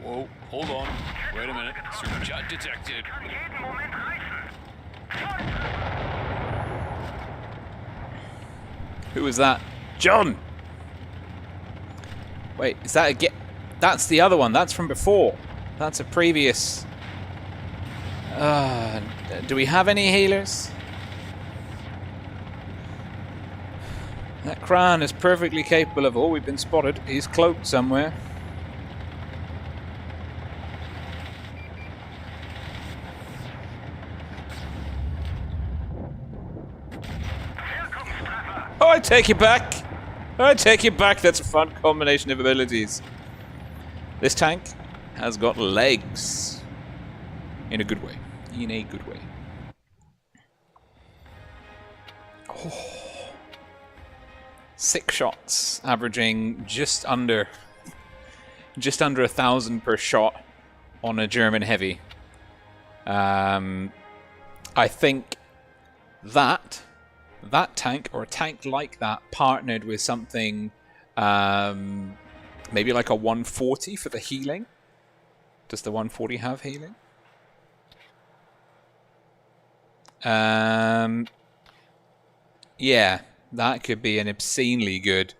Whoa, hold on. Wait a minute. Super chat detected. Who was that? John! Wait, is that again? That's the other one. That's from before. That's a previous... do we have any healers? That Kran is perfectly capable of... Oh, we've been spotted. He's cloaked somewhere. Oh, I take you back. I take you back. That's a fun combination of abilities. This tank has got legs. In a good way. In a good way. Oh. 6 shots, averaging just under 1,000 per shot on a German heavy. I think that tank, or a tank like that, partnered with something maybe like a 140 for the healing. Does the 140 have healing? Yeah, that could be an obscenely good.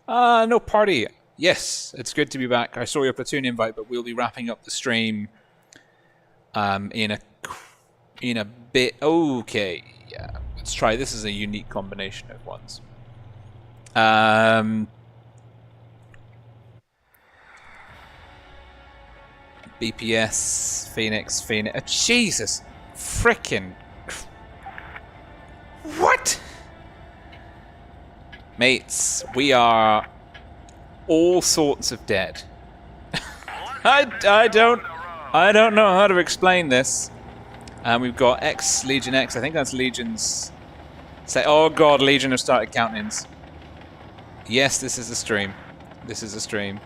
No party. Yes, it's good to be back. I saw your platoon invite, but we'll be wrapping up the stream in a bit. Okay, yeah. Let's try. This is a unique combination of ones. BPS, Phoenix. Jesus, frickin'. What? Mates, we are all sorts of dead. I don't know how to explain this. We've got Legion X. I think that's Legion's. Say, oh god, Legion have started count-ins. Yes, this is a stream. This is a stream.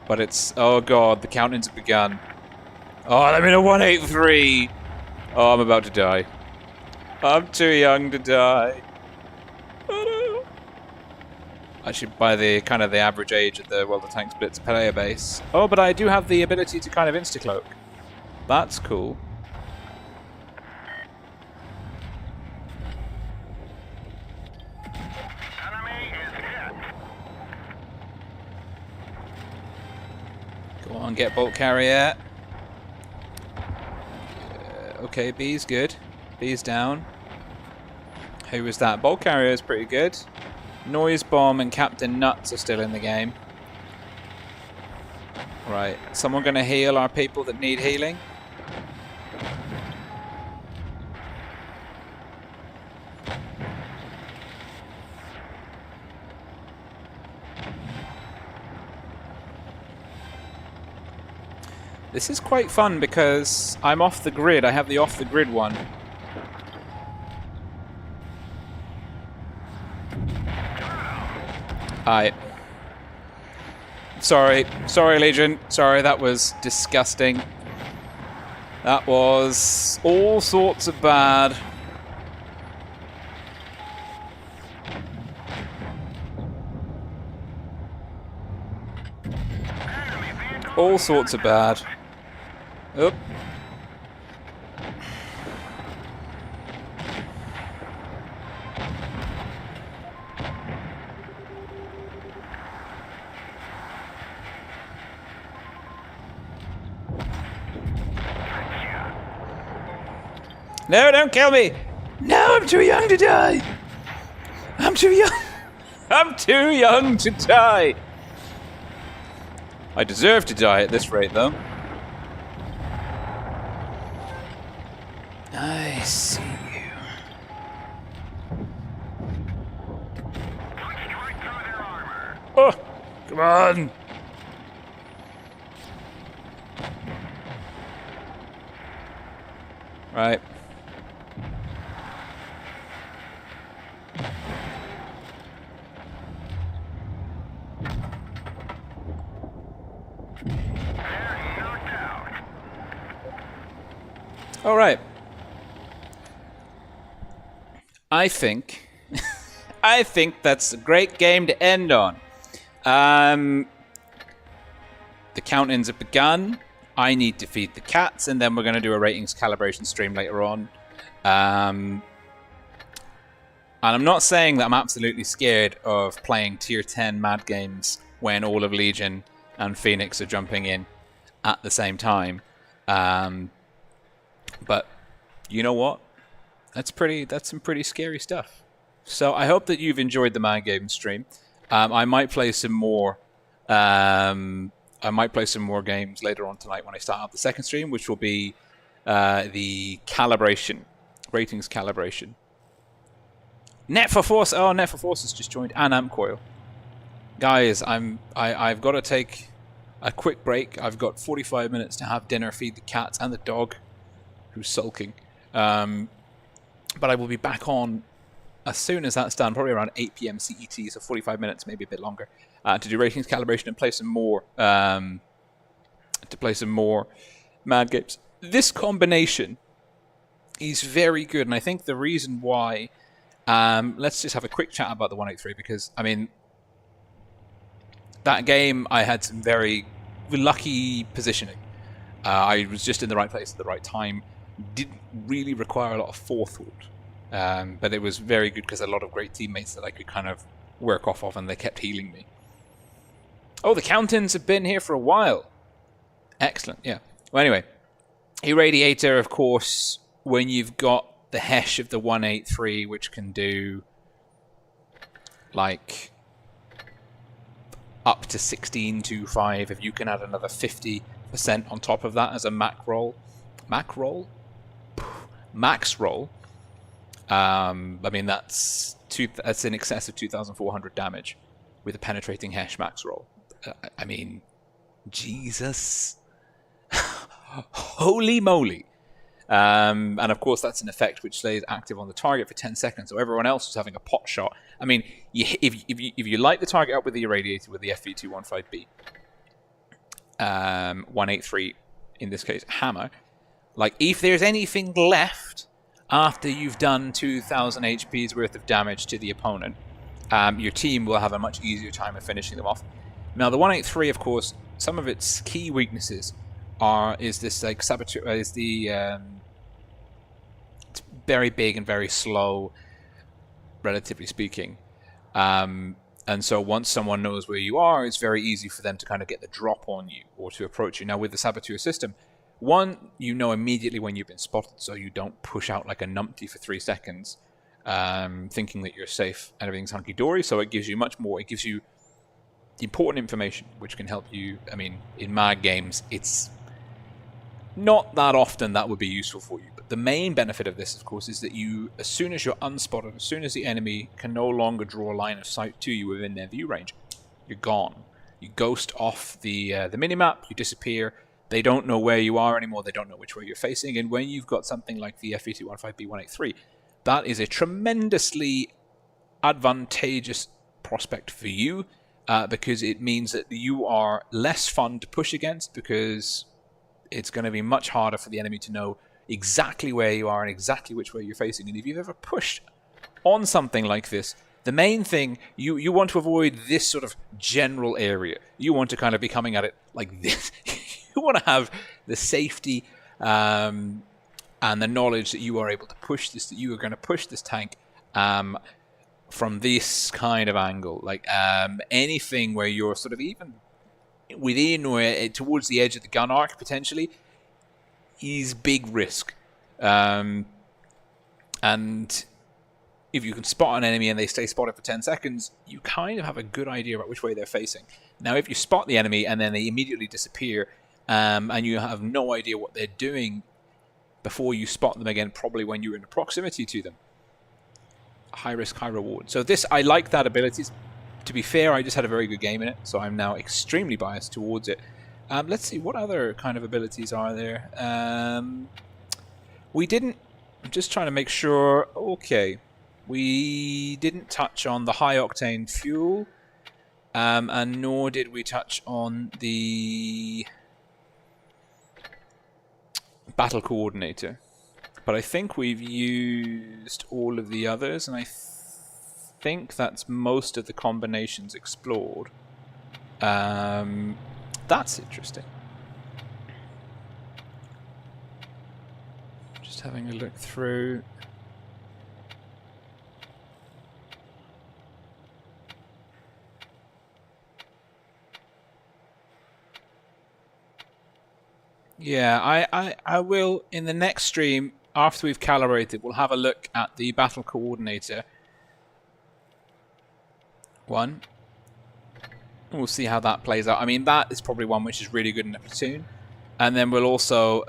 But it's, oh god, the count-ins have begun. Oh, I'm in a 183. Oh, I'm about to die. I'm too young to die. Oh no. Actually, by the kind of the average age of the Tanks Blitz player base. Oh, but I do have the ability to kind of insta-cloak. That's cool. Enemy is hit. Go on, get bolt carrier. Okay, B's good. B's down. Who was that? Bolt carrier is pretty good. Noise bomb and Captain Nuts are still in the game. Right, someone gonna heal our people that need healing? This is quite fun because I'm off the grid. I have the off the grid one. Hi. Sorry, Legion. Sorry, that was disgusting. That was all sorts of bad. All sorts of bad. Oop. No, don't kill me! No, I'm too young to die! I'm too young! I'm too young to die! I deserve to die at this rate, though. I see you. Oh, come on! Right. All right. I think that's a great game to end on. The count-ins have begun. I need to feed the cats, and then we're going to do a ratings calibration stream later on. And I'm not saying that I'm absolutely scared of playing tier 10 mad games when all of Legion and Phoenix are jumping in at the same time. But you know what? That's some pretty scary stuff. So I hope that you've enjoyed the Mad Game stream. I might play some more. I might play some more games later on tonight when I start up the second stream, which will be the calibration, ratings calibration. Net for Force. Oh, Net for Force has just joined, and Ampcoil. Guys, I've got to take a quick break. I've got 45 minutes to have dinner, feed the cats and the dog, who's sulking. But I will be back on as soon as that's done, probably around 8 p.m. CET, so 45 minutes, maybe a bit longer, to do ratings calibration and play some more Mad Games. this combination is very good, and I think the reason why... let's just have a quick chat about the 183, because, I mean, that game I had some very lucky positioning. I was just in the right place at the right time. Didn't really require a lot of forethought. But it was very good because a lot of great teammates that I could kind of work off of, and they kept healing me. Oh, the Countins have been here for a while. Excellent, yeah. Well, anyway, Irradiator, of course, when you've got the Hesh of the 183, which can do like up to 1625, if you can add another 50% on top of that as a max roll. I mean, that's in excess of 2,400 damage with a penetrating Hesh max roll. I mean, Jesus. Holy moly. And of course, that's an effect which stays active on the target for 10 seconds. So everyone else is having a pot shot. I mean, if you light the target up with the Irradiator with the FV215B, 183, in this case, hammer, like, if there's anything left after you've done 2,000 HP's worth of damage to the opponent, your team will have a much easier time of finishing them off. Now, the 183, of course, some of its key weaknesses is this, like, saboteur, it's very big and very slow, relatively speaking. And so once someone knows where you are, it's very easy for them to kind of get the drop on you or to approach you. Now, with the saboteur system, one, you know immediately when you've been spotted, so you don't push out like a numpty for 3 seconds, thinking that you're safe and everything's hunky-dory. So it gives you much more. It gives you important information, which can help you. I mean, in mag games, it's not that often that would be useful for you. But the main benefit of this, of course, is that you, as soon as you're unspotted, as soon as the enemy can no longer draw a line of sight to you within their view range, you're gone. You ghost off the minimap, you disappear. They don't know where you are anymore. They don't know which way you're facing. And when you've got something like the FV215B183, that is a tremendously advantageous prospect for you, because it means that you are less fun to push against, because it's going to be much harder for the enemy to know exactly where you are and exactly which way you're facing. And if you've ever pushed on something like this, the main thing, you want to avoid this sort of general area. You want to kind of be coming at it like this. You want to have the safety and the knowledge that you are able to push this, that you are going to push this tank from this kind of angle. Like anything where you're sort of even within or towards the edge of the gun arc, potentially, is big risk. And if you can spot an enemy and they stay spotted for 10 seconds, you kind of have a good idea about which way they're facing. Now, if you spot the enemy and then they immediately disappear, and you have no idea what they're doing before you spot them again, probably when you're in proximity to them, high risk, high reward. So this, I like that ability. To be fair, I just had a very good game in it, so I'm now extremely biased towards it. Let's see, what other kind of abilities are there? We didn't... I'm just trying to make sure... Okay. We didn't touch on the high-octane fuel, and nor did we touch on the battle coordinator. But I think we've used all of the others, and I think that's most of the combinations explored. That's interesting. Just having a look through. Yeah, I will, in the next stream, after we've calibrated, we'll have a look at the battle coordinator one. We'll see how that plays out. I mean, that is probably one which is really good in a platoon. And then we'll also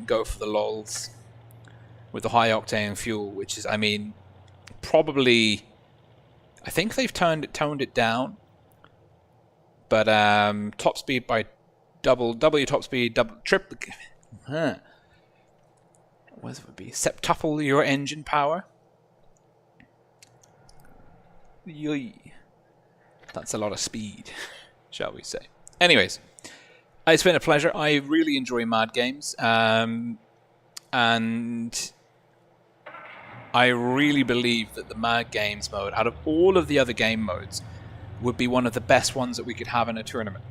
go for the lols with the high octane fuel, which is, I mean, probably, I think they've toned it down. But top speed by W top speed, triple, what would be septuple your engine power. Yoy. That's a lot of speed, shall we say. Anyways, It's been a pleasure. I really enjoy Mad Games. And I really believe that the Mad Games mode, out of all of the other game modes, would be one of the best ones that we could have in a tournament.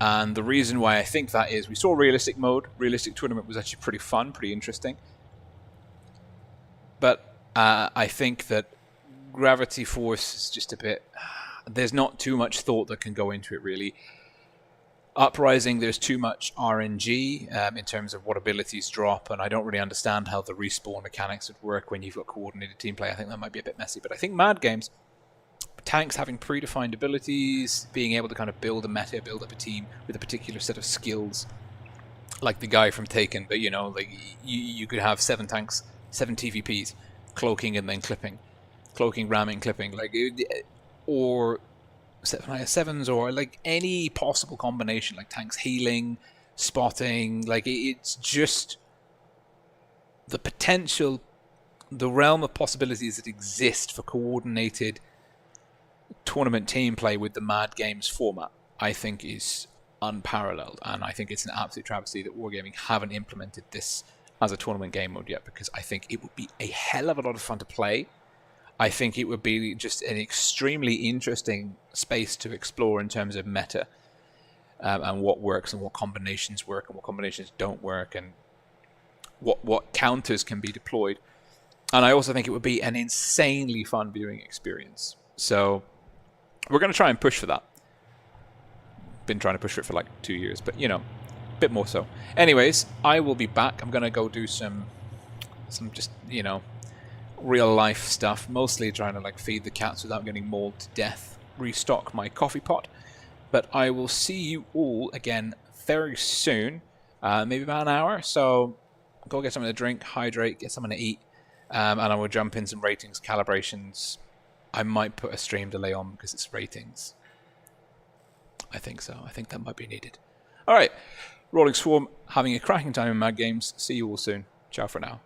And the reason why I think that is, we saw Realistic mode. Realistic Tournament was actually pretty fun, pretty interesting. But I think that Gravity Force is just a bit... There's not too much thought that can go into it, really. Uprising, there's too much RNG in terms of what abilities drop, and I don't really understand how the respawn mechanics would work when you've got coordinated team play. I think that might be a bit messy, but I think Mad Games, tanks having predefined abilities, being able to kind of build a meta, build up a team with a particular set of skills, like the guy from Taken, but you know, like you could have 7 tanks, 7 TVPs, cloaking and then clipping, cloaking, ramming, clipping, like, or 7s, or like any possible combination, like tanks healing, spotting, like it's just the potential, the realm of possibilities that exist for coordinated tournament team play with the Mad Games format, I think is unparalleled, and I think it's an absolute travesty that Wargaming haven't implemented this as a tournament game mode yet, because I think it would be a hell of a lot of fun to play. I think it would be just an extremely interesting space to explore in terms of meta, and what works and what combinations work and what combinations don't work, and what counters can be deployed. And I also think it would be an insanely fun viewing experience. So we're going to try and push for that. Been trying to push for it for like 2 years, but you know, a bit more so. Anyways, I will be back. I'm going to go do some just, you know, real life stuff, mostly trying to like feed the cats without getting mauled to death, restock my coffee pot. But I will see you all again very soon, maybe about an hour. So go get something to drink, hydrate, get something to eat, and I will jump in some ratings calibrations. I might put a stream delay on because it's ratings. I think so. I think that might be needed. All right, Rolling Swarm, having a cracking time in Mad Games. See you all soon. Ciao for now.